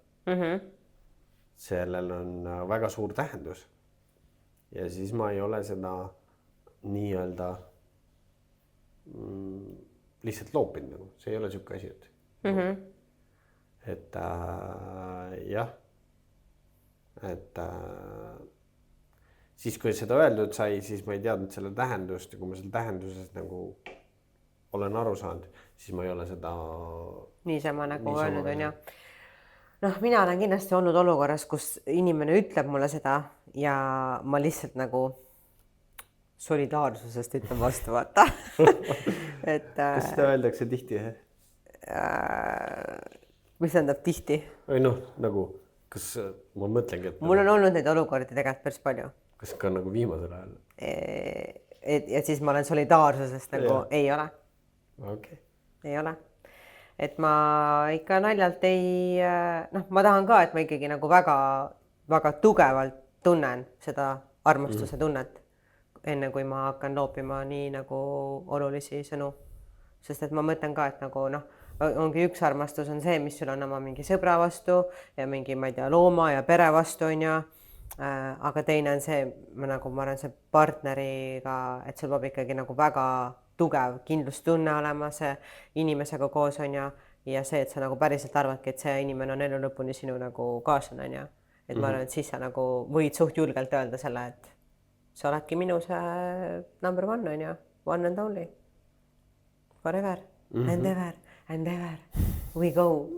Sellel on väga suur tähendus. Ja siis ma ei ole seda nii-öelda lihtsalt loopinud nagu. See ei ole niisugune asi. Et jah. Et siis, kui seda öeldud sai, siis ma ei teadnud selle tähendust ja kui ma selle tähendusest nagu olen aru saanud, siis ma ei ole seda niisama nagu öelnud, on ju. Noh, mina olen kindlasti olnud olukorras, kus inimene ütleb mulle seda ja ma lihtsalt nagu solidaarsusest ütlen vastu, vaata. Kas seda öeldakse tihti? Mis tähendab tihti? Või noh, nagu, kas ma mõtlengi, et mul on olnud neid olukordi tegelikult päris palju. Kas ka nagu viimasel ajal? Ja siis ma olen solidaarsusest nagu ei ole. Okay. Ei ole. Et ma ikka naljalt ei, ma tahan ka, et ma ikkagi nagu väga, väga tugevalt tunnen seda armastuse tunnet, enne kui ma hakkan loopima nii nagu olulisi sõnu. Sest et ma mõtlen ka, et nagu ongi üks armastus on see, mis sul on oma mingi sõbra vastu ja mingi, ma ei tea, looma ja pere vastu on ju. Aga teine on see, ma arvan, see partneriga, et sul peab ikkagi nagu väga tugev kindlustunne olema see inimesega koos on ja see, et sa nagu päriselt arvadki, et see inimene on elu lõpuni sinu nagu kaaslane on ja. Et ma arvan, et siis sa nagu võid suht julgelt öelda selle, et sa oledki minu see number one on ja, one and only. Forever and ever we go.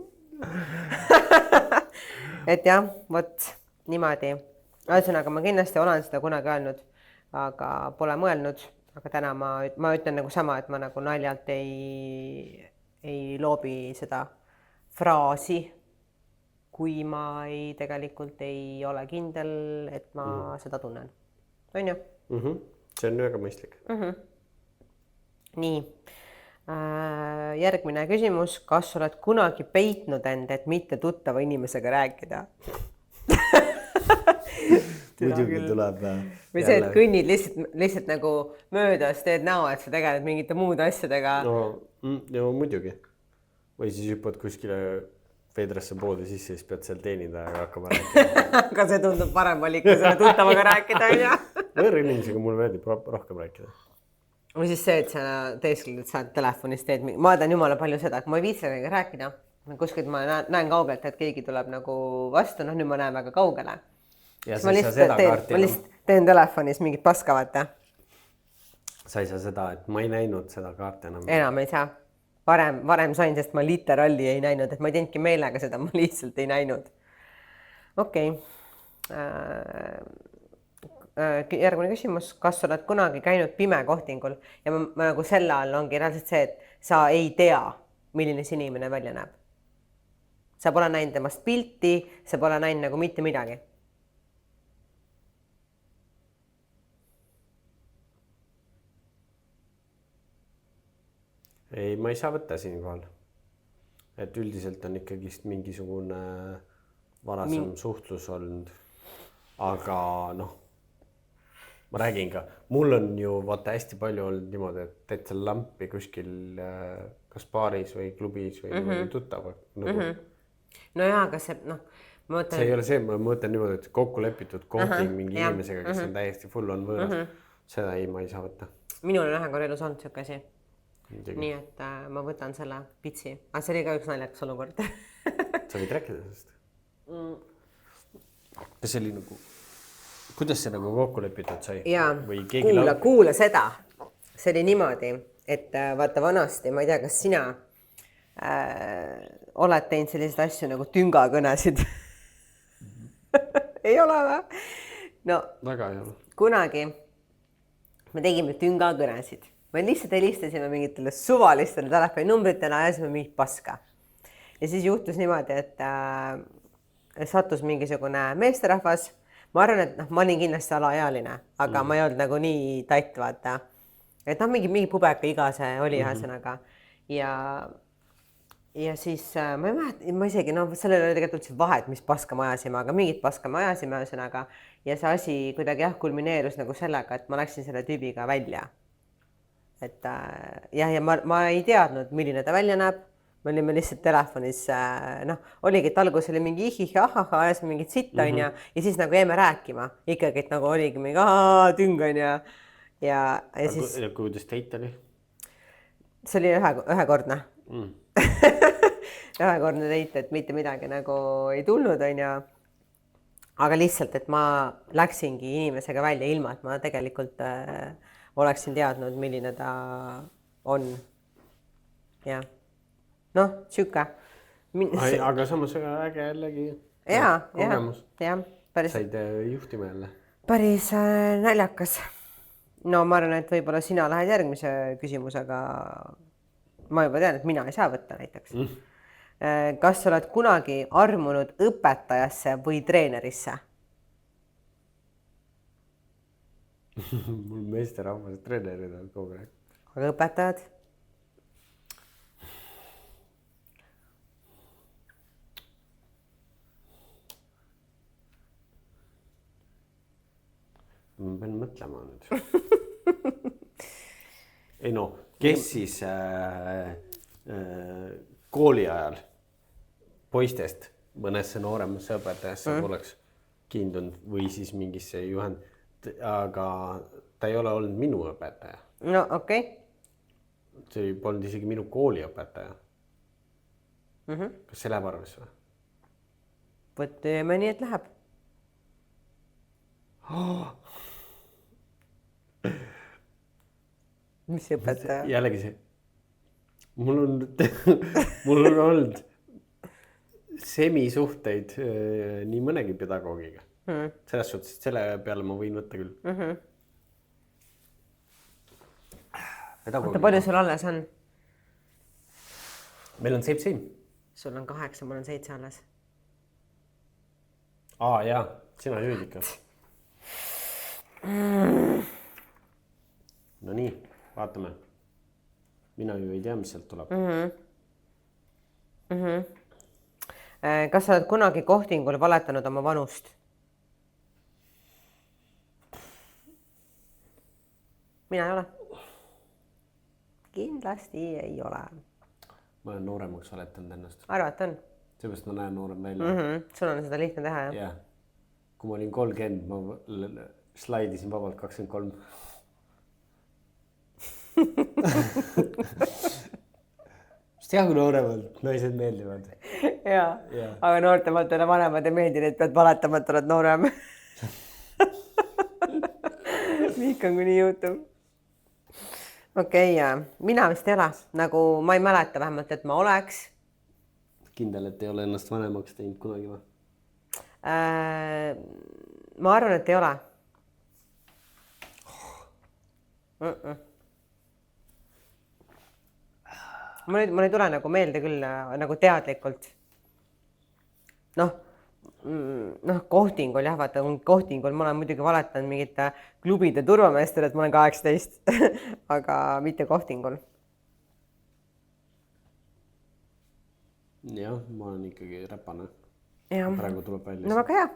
Et jah, võt niimoodi. Ühesõnaga, ma kindlasti olen seda kunagi öelnud, aga pole mõelnud. Aga täna ma ütlen nagu sama, et ma nagu naljalt ei loobi seda fraasi, kui ma tegelikult ei ole kindel, et ma seda tunnen. On ju? See on väga mõistlik. Nii. Järgmine küsimus. Kas oled kunagi peitnud end, et mitte tuttava inimesega rääkida? Muidugi tuleb. Või see, et kõnnid lihtsalt nagu möödas, teed näo, et sa tegeled mingite muude asjadega. No muidugi. Või siis hüppad kuskile veedrasse poodi sisse, siis pead seal teenida ja hakkama rääkida. Aga see tundub parem valik, kui selle tuttavaga rääkida. Võõra inimesega mulle meeldib rohkem rääkida. Või siis see, et sa teeskled, et sa telefonis teed. Ma tean jumala palju seda, et ma ei viitse rääkida. Kuskilt ma näen kaugelt, et keegi tuleb nagu vastu. Nüüd ma näen väga kaugele. Ma lihtsalt teen telefonis mingit paska, vaata. Sa ei saa seda, et ma ei näinud seda kaarti enam. Enam ei saa. Varem sain, sest ma literalli ei näinud, et ma ei teinudki meelega seda, ma lihtsalt ei näinud. Okei. Järgmine küsimus. Kas oled kunagi käinud pimekohtingul? Ja ma nagu selle all ongi reaalselt see, et sa ei tea, milline see inimene välja näeb. Sa pole näinud temast pilti, sa pole näinud nagu mitte midagi. Ei, ma ei saa võtta siin kohal. Et üldiselt on ikkagist mingisugune varasem suhtlus olnud. Aga ma räägin ka. Mul on ju vaata hästi palju olnud niimoodi, et teed seal lampi kuskil kas baaris või klubis või tuttav. No jaa, aga see, see ei ole see, ma mõtlen niimoodi, et kokku lepitud kohting mingi inimesega, kes on täiesti full on võõras. Seda ma ei saa võtta. Minul on ühe korra elus olnud siuke asi. Nii, et ma võtan selle pitsi. Aga see oli ka üks naljakas olukord. Sa võid rääkida sellest? Kas see oli nagu, kuidas see nagu kokku lepitud sai? Jaa, kuula seda. see oli niimoodi, et vaata vanasti, ma ei tea, kas sina oled teinud selliseid asju nagu tüngakõnesid ei ole või? No väga ei ole. kunagi me tegime tüngakõnesid. Me lihtsalt helistasime mingitele suvalistele telefoninumbritele, ajasime mingit paska. Ja siis juhtus niimoodi, et sattus mingisugune meesterahvas. Ma arvan, et ma olin kindlasti alaealine, aga ma ei olnud nagu nii tatt, vaata. Et mingi pubeka iga see oli ühesõnaga. Ja siis ma ei mäleta, ma isegi, sellel oli tegelikult üldse vahet, mis paska me ajasime, aga mingit paska me ajasime ühesõnaga. Ja see asi kuidagi kulmineerus nagu sellega, et ma läksin selle tüübiga välja. Et ja ma ei teadnud, milline ta välja näeb. Me olime lihtsalt telefonis, oligi, et algus oli mingi ahah, ajasime mingit sitta, ja siis nagu jäime rääkima. Ikkagi, et nagu oligi mingi tüng, ja siis... Kuidas teit oli? See oli ühekordne. Ühekordne teit, et mitte midagi nagu ei tulnud, aga lihtsalt, et ma läksingi inimesega välja ilma, et ma tegelikult oleksin teadnud, milline ta on. Ja. Siuke. Aga samas äge jällegi kogemus. Said juhtima jälle? Päris näljakas. No ma arvan, et võib-olla sina lähed järgmise küsimusega. Ma juba tean, et mina ei saa võtta näiteks. Kas sa oled kunagi armunud õpetajasse või treenerisse? Mul meesterahvas treenerid on kogu aeg. Aga õpetajad? Ma pean mõtlema nüüd. Ei kes siis kooli ajal poistest mõnesse nooremasse õpetajasse oleks kiindunud või siis mingisse juhend, aga ta ei ole olnud minu õpetaja. No okei. See polnud isegi minu kooli õpetaja. Kas see läheb arvesse või? Võtame nii, et läheb. Mis õpetaja? Jällegi see. Mul on olnud semisuhteid nii mõnegi pedagoogiga. Selles suhtes, et selle peale ma võin võtta küll. Oota, palju sul alles on? Meil on 7. Sul on 8, mul on 7 alles. Jaa, sina jõud ikka. No nii, vaatame. Mina ju ei tea, mis sealt tuleb. Kas sa oled kunagi kohtingul valetanud oma vanust? Mina ei ole. Kindlasti ei ole. Ma olen nooremaks valetanud ennast. Arvat on? Seepärast ma näen noorem välja. Sul on seda lihtne teha, jah? Jah. Kui ma olin 30, ma slaidisin vabalt 23. Sest jah, kui nooremalt naised meeldivad. Jaa, aga noortemalt üle vanemad ei meeldi, et pead valetama, et oled noorem. Miik on kuni juhtub. Okei, mina vist ei ole. Nagu ma ei mäleta vähemalt, et ma oleks. Kindel, et ei ole ennast vanemaks teinud kunagi või? Ma arvan, et ei ole. Mul ei tule nagu meelde küll nagu teadlikult. Kohtingul jah, vaata, kohtingul ma olen muidugi valetanud mingite klubide turvameestel, et ma olen 18, aga mitte kohtingul. Jah, ma olen ikkagi räpane. Praegu tuleb välja. No väga hea.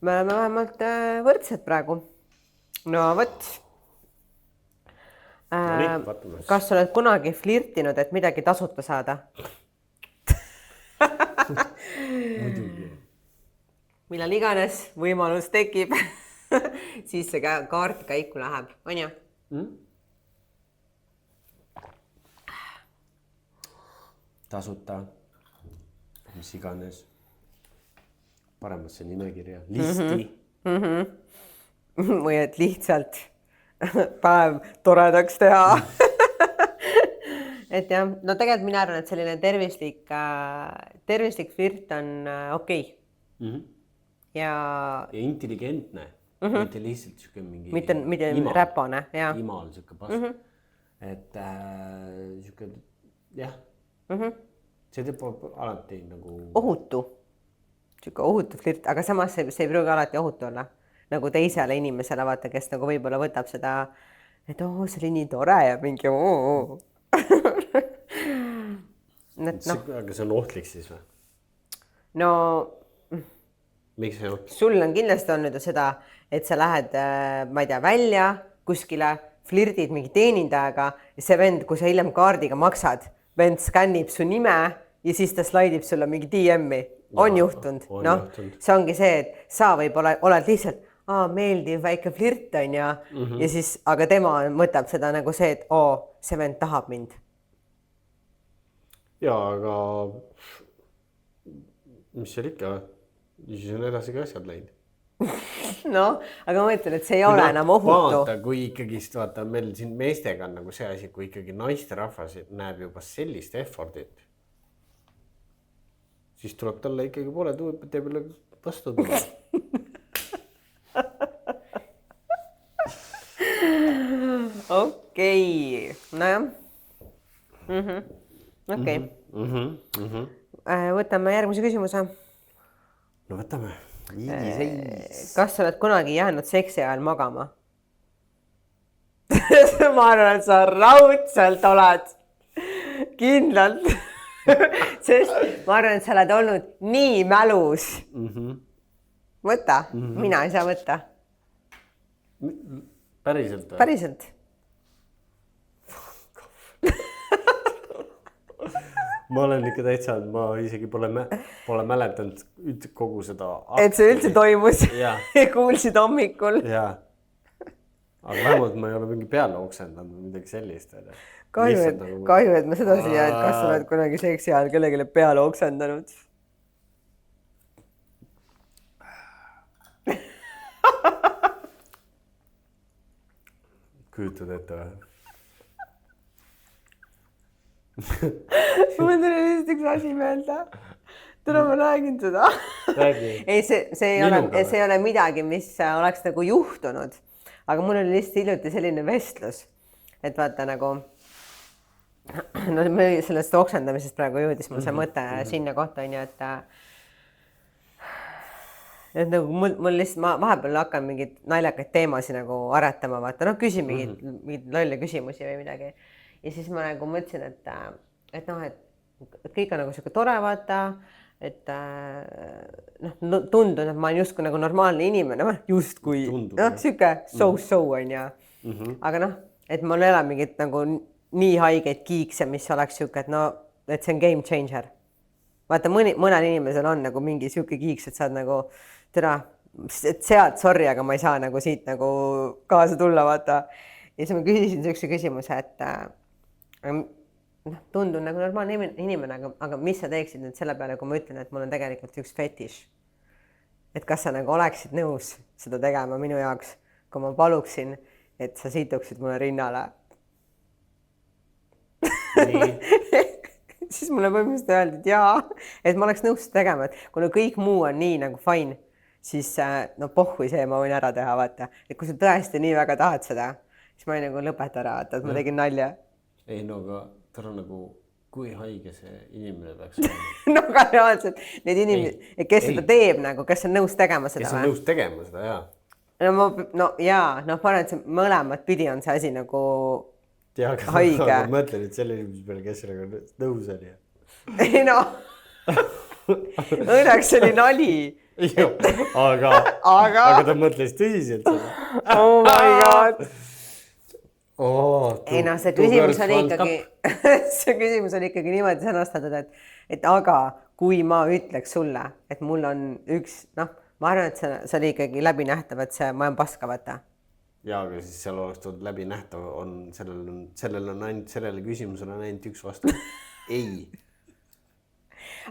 Me oleme vähemalt võrdsed praegu. No võt. Kas sa oled kunagi flirtinud, et midagi tasuta saada? Muidugi. Millal iganes võimalus tekib, siis see kaart käiku läheb. On ju? Tasuta. Mis iganes. Paremasse nimekirja. Listi. Või et lihtsalt päev toredaks teha. et jah, no tegelikult mina arvan, et selline tervislik flirt on okei. Ja intelligentne, mitte lihtsalt siuke mingi mitte räpane, jah. Imal siuke pask. Et siuke, jah. See teeb alati nagu ohutu. Siuke ohutu flirt, aga samas see ei pruugi alati ohutu olla. Nagu teisele inimesele, vaata, kes nagu võib-olla võtab seda, et see oli nii tore ja mingi Aga see on ohtlik siis või? No miks see on ohtlik? Sul on kindlasti olnud seda, et sa lähed, ma ei tea, välja kuskile, flirdid mingi teenindajaga ja see vend, kui sa hiljem kaardiga maksad, vend skännib su nime ja siis ta slaidib sulle mingi DM-i. On juhtunud. Noh, see ongi see, et sa võib-olla oled lihtsalt meeldiv väike flirt on ja siis, aga tema mõtleb seda nagu see, et see vend tahab mind. Jaa, aga mis seal ikka, siis on edasi ka asjad läinud. No, aga ma mõtlen, et see ei ole enam ohutu. Vaata, kui ikkagi, vaata, meil siin meestega on nagu see asi, kui ikkagi naisterahvas näeb juba sellist effortit, siis tuleb talle ikkagi poole teeb jälle vastu tulla. Okei, nojah. Okei. Võtame järgmise küsimuse. No võtame. Kas sa oled kunagi jäänud seksi ajal magama? Ma arvan, et sa raudselt oled. Kindlalt. Sest ma arvan, et sa oled olnud nii mälus. Võta. Mina ei saa võtta. Päriselt või? Päriselt. Ma olen ikka täitsa, ma isegi pole mäletanud kogu seda akti. Et see üldse toimus ja kuulsid hommikul. Jaa. Aga vähemalt ma ei ole mingi peale oksendanud midagi sellist. Kahju, et ma seda siia, et kas sa oled kunagi seksi ajal kellegile peale oksendanud. Kujutad ette või? Mul tuli lihtsalt üks asi meelde. Täna ma räägin seda. Ei, see ei ole midagi, mis oleks nagu juhtunud. Aga mul oli lihtsalt hiljuti selline vestlus, et vaata nagu, no sellest oksendamisest praegu jõudis mul see mõte sinna kohta, on ju, et nagu mul lihtsalt, ma vahepeal hakkan mingid naljakaid teemasi nagu aretama, vaata, noh, küsin mingid lolle küsimusi või midagi. Ja siis ma nagu mõtlesin, et kõik on nagu siuke tore, vaata, et tundun, et ma olen justkui nagu normaalne inimene, justkui, siuke so on ja. Aga et mul ei ole mingit nagu nii haigeid kiikse, mis oleks siuke, et see on game changer. Vaata, mõnel inimesel on nagu mingi siuke kiiks, et saad nagu, sealt, sorry, aga ma ei saa nagu siit nagu kaasa tulla, vaata. Ja siis ma küsisin siukse küsimuse, et tundun nagu normaalne inimene, aga mis sa teeksid nüüd selle peale, kui ma ütlen, et mul on tegelikult üks fetiš. Et kas sa nagu oleksid nõus seda tegema minu jaoks, kui ma paluksin, et sa situksid mulle rinnale. Siis mulle põhimõtteliselt öeldi, et jaa, et ma oleks nõus tegema, et kuna kõik muu on nii nagu fine, siis pohhui see ma võin ära teha, vaata. Et kui sa tõesti nii väga tahad seda, siis ma ei nagu lõpeta ära, vaata, et ma tegin nalja. Ei, no aga tal on nagu, kui haige see inimene peaks olema. No aga reaalselt need inimesed, kes seda teeb nagu, kes on nõus tegema seda. Kes on nõus tegema seda, jaa. No jaa, ma arvan, et mõlemat pidi on see asi nagu haige. Ma mõtlen, et selle inimese peale, kes sellega nõus oli. Ei no, õnneks oli nali. Aga ta mõtles tõsiselt seda. Oh my god. Ei no see küsimus oli ikkagi niimoodi sõnastatud, et aga kui ma ütleks sulle, et mul on üks, ma arvan, et see oli ikkagi läbinähtav, et ma olen paska, vaata. Jaa, aga siis seal oleks tulnud läbinähtav, sellele küsimusele on ainult üks vastus. Ei.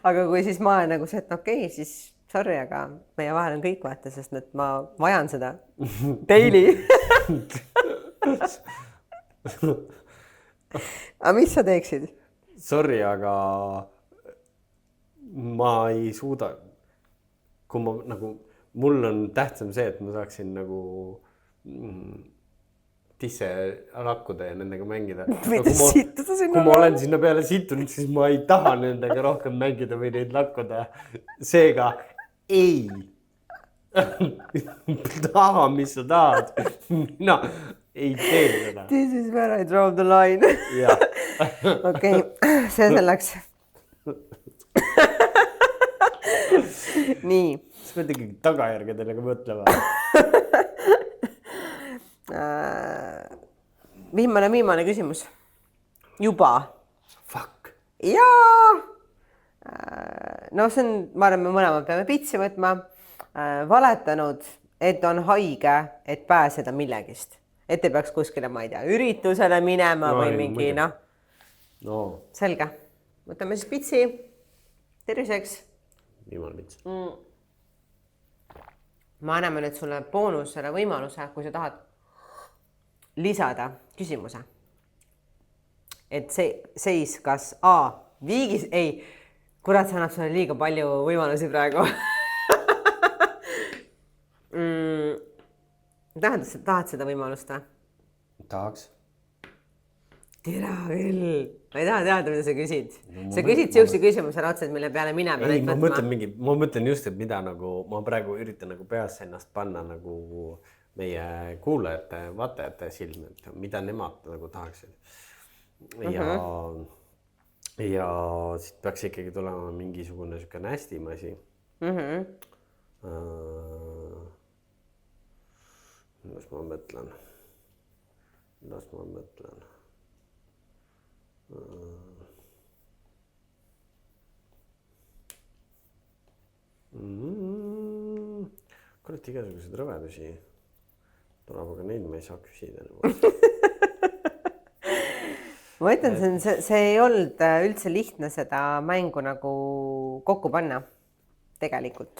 Aga kui siis ma olen nagu see, et okei, siis sorry, aga meie vahel on kõik, vaata, sest ma vajan seda daily. aga mis sa teeksid? Sorry, aga ma ei suuda, kui ma nagu, mul on tähtsam see, et ma saaksin nagu tisse lakkuda ja nendega mängida. Mitte sittuda sinna kui ma olen sinna peale sittunud, siis ma ei taha nendega rohkem mängida või neid lakkuda. Seega ei. Taha, mis sa tahad. Mina ei tee seda. This is where I draw the line. Okei, see selleks. Nii. Sa pead ikkagi tagajärgedele ka mõtlema. Viimane küsimus. Juba. Fuck. Jaa! No see on, ma arvan, me mõlemad peame pitsi võtma. Valetanud, et on haige, et pääseda millegist. Et ei peaks kuskile, ma ei tea, üritusele minema või mingi, noh. No. Selge. Võtame siis pitsi. Terviseks. Viimane pits. Ma anname nüüd sulle boonusele võimaluse, kui sa tahad lisada küsimuse. Et see seis kas A, viigis, ei, kurat, see annab sulle liiga palju võimalusi praegu. Tahad seda võimalust või? Tahaks. Tira küll. Ma ei taha teada, mida sa küsid. Sa küsid siukse küsimuse raudselt, mille peale mine peale. Ei, ma mõtlen just, et mida nagu, ma praegu üritan nagu peas ennast panna nagu meie kuulajate, vaatajate silme, et mida nemad nagu tahaksid. Ja siit peaks ikkagi tulema mingisugune niisugune hästimasi. Las ma mõtlen. Kurat, igasugused rõvedusi tuleb, aga neid ma ei saa küsida. Ma ütlen, see ei olnud üldse lihtne seda mängu nagu kokku panna. Tegelikult.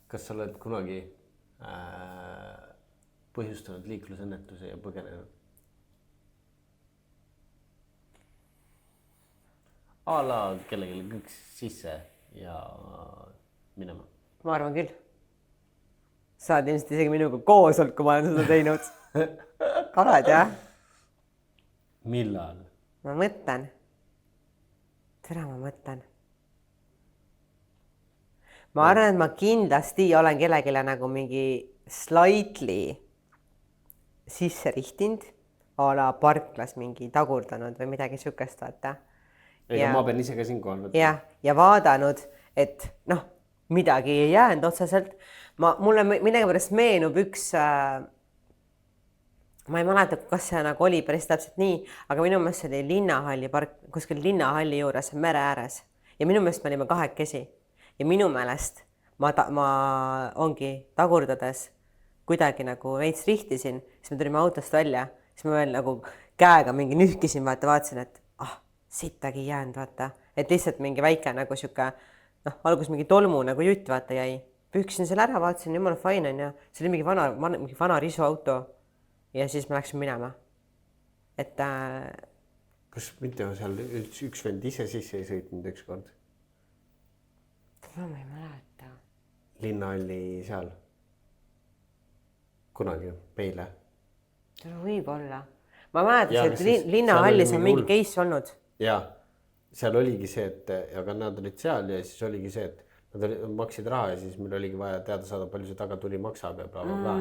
Kas sa oled kunagi põhjustanud liiklusõnnetuse ja põgenenud? A la kellelegi kõik sisse ja minema. Ma arvan küll. Sa oled ilmselt isegi minuga koos olnud, kui ma olen seda teinud. Oled, jah? Millal? Ma mõtlen. Tere, ma mõtlen. Ma arvan, et ma kindlasti olen kellegile nagu mingi slightly sisse rihtinud, a la parklas mingi tagurdanud või midagi sükest, vaata. Ega ma pean ise ka siin kohal võtma. Ja vaadanud, et noh, midagi ei jäänud otseselt. Mulle millegipärast meenub üks, ma ei mäleta, kas see nagu oli päris täpselt nii, aga minu meelest see oli linnahalli park, kuskil linnahalli juures mere ääres. Ja minu meelest me olime kahekesi. Ja minu meelest ma ongi tagurdades kuidagi nagu veits rihtisin, siis me tulime autost välja, siis ma veel nagu käega mingi nühkisin, vaatasin, et sittagi ei jäänud, vaata. Et lihtsalt mingi väike nagu siuke, noh, algus mingi tolmu nagu jutt, vaata, jäi. Püüksin selle ära, vaatasin, jumala fine on ja see oli mingi vana risuauto ja siis me läksime minema. Et kas mitte seal üks vend ise sisse ei sõitnud üks kord? Ma ei mäleta. Linnahalli seal? Kunagi, meile? Võib olla. Ma mäletan, et linnahallis on mingi case olnud. Jaa, seal oligi see, et aga nad olid seal ja siis oligi see, et nad maksid raha ja siis meil oligi vaja teada saada, palju see tagatuli maksab ja bla bla bla.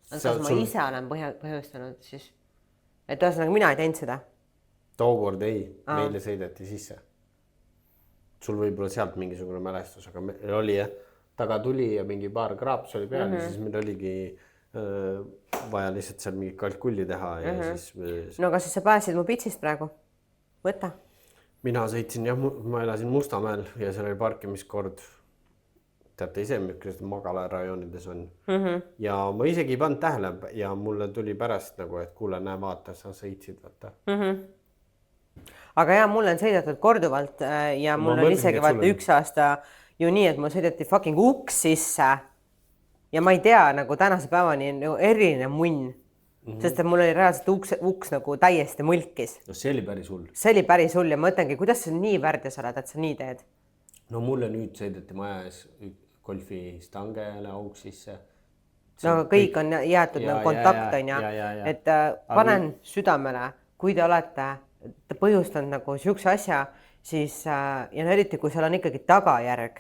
Kas ma ise olen põhjustanud siis? Et ühesõnaga mina ei teinud seda? Tookord ei, meile sõideti sisse. Sul võib-olla sealt mingisugune mälestus, aga meil oli taga tuli ja mingi paar kraaps oli peal ja siis meil oligi vaja lihtsalt seal mingi kalkulli teha ja siis... No kas sa pääsid mu pitsist praegu? Võta. Mina sõitsin, jah, ma elasin Mustamäel ja seal oli parkimiskord. Teate ise, millised magalarajoonides on. Ja ma isegi ei pannud tähele ja mulle tuli pärast nagu, et kuule, näe, vaata, sa sõitsid, vaata. aga ja mul on sõidetud korduvalt ja mul on mõtlesingi, isegi et vaata sul on- 1 aasta ju nii, et mul sõideti fucking uks sisse ja ma ei tea nagu tänase päevani on ju eriline munn, sest et mul oli reaalselt uks nagu täiesti mulkis. no see oli päris hull. See oli päris hull ja ma mõtlengi, kuidas sa nii värdjas oled, et sa nii teed. no mulle nüüd sõideti maja ees golfi stangele auk sisse. No aga kõik on jäetud nagu kontakt on ju, et panen südamele, kui te olete põhjustanud nagu siukse asja, siis ja no eriti, kui seal on ikkagi tagajärg,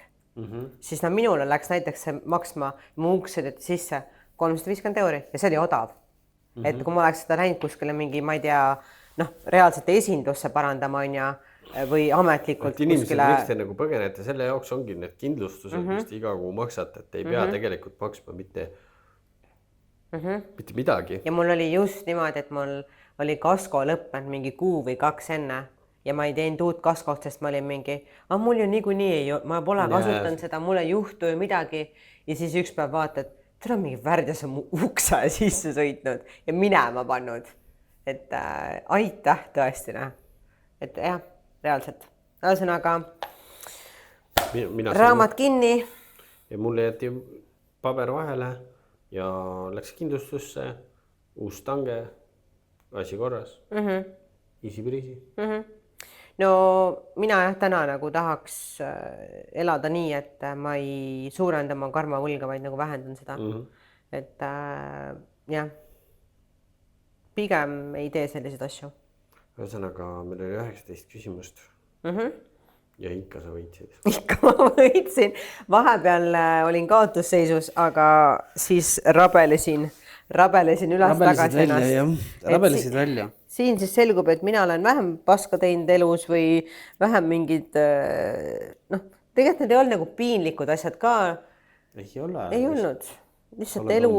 siis no minule läks näiteks see maksma, mu uks sõideti sisse 350 € ja see oli odav. Et kui ma oleks seda läinud kuskile mingi, ma ei tea, noh, reaalselt esindusse parandama on ju, või ametlikult et inimesed, kuskile... miks te nagu põgenete, selle jaoks ongi need kindlustused, mis te iga kuu maksate, et ei pea tegelikult maksma mitte midagi. Ja mul oli just niimoodi, et mul oli kasko lõppenud mingi kuu või 2 enne ja ma ei teinud uut kaskot, sest ma olin mingi, mul ju niikuinii ei, ma pole kasutanud seda, mul ei juhtu ju midagi. Ja siis üks päev vaatad, teil on mingi värdjas on mu ukse sisse sõitnud ja minema pannud. Et aitäh tõestina. Et jah, reaalselt. Ühesõnaga raamat kinni. Ja mulle jäeti paber vahele ja läks kindlustusse, uus stange, asi korras, easy-breezy. No mina jah täna nagu tahaks elada nii, et ma ei suurenda oma karmavõlga, vaid nagu vähendan seda. Et jah, pigem ei tee selliseid asju. Ühesõnaga, meil oli 19 küsimust ja ikka sa võitsid. Ikka ma võitsin. Vahepeal olin kaotusseisus, aga siis rabelesin üles tagasi ennast. Rabelesid välja. Siin siis selgub, et mina olen vähem paska teinud elus või vähem mingid, noh, tegelikult need ei olnud nagu piinlikud asjad ka. Ei ole. Ei olnud. Lihtsalt elu,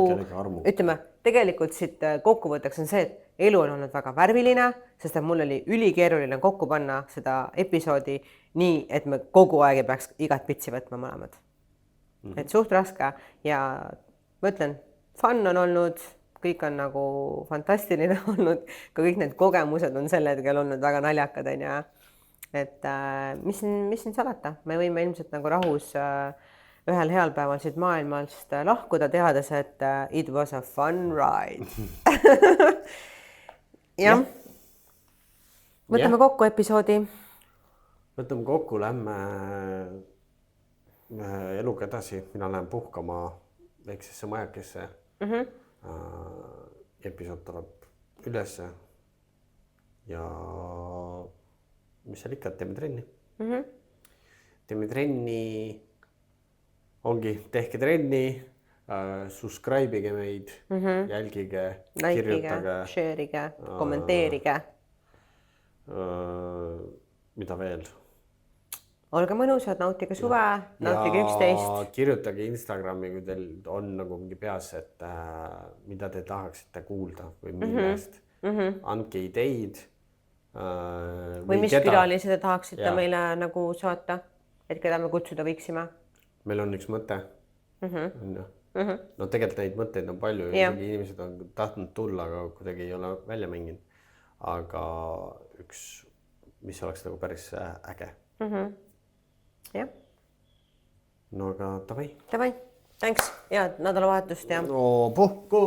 ütleme, tegelikult siit kokkuvõtteks on see, et elu on olnud väga värviline, sest et mul oli ülikeeruline kokku panna seda episoodi nii, et me kogu aeg ei peaks igat pitsi võtma mõlemad. Et suht raske ja ma ütlen, fun on olnud, kõik on nagu fantastiline olnud, ka kõik need kogemused on sel hetkel olnud väga naljakad, on ju. Et mis siin salata, me võime ilmselt nagu rahus ühel heal päeval siit maailmast lahkuda, teades, et it was a fun ride. Jah. Võtame kokku episoodi. Võtame kokku, lähme eluga edasi. Mina lähen puhkama väiksesse majakesse. Episood tuleb ülesse ja mis seal ikka, teeme trenni. Teeme trenni, ongi, tehke trenni, subscribe'ige meid, jälgige, kirjutage, share'ige, kommenteerige. Mida veel? Olge mõnusad, nautige suve, nautige 11. Kirjutage Instagrami, kui teil on nagu mingi peas, et mida te tahaksite kuulda või millest. Andke ideid. Või mis külalised te tahaksite meile nagu saata, et keda me kutsuda võiksime. Meil on üks mõte. No tegelikult neid mõtteid on palju ja inimesed on tahtnud tulla, aga kuidagi ei ole välja mänginud. Aga üks, mis oleks nagu päris äge. Jah. No aga davai. Davai. Thanks. Ja nädalavahetust ja. Puhku.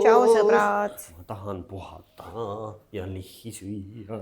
Tšau sõbrad. Ma tahan puhata ja lihhi süüa.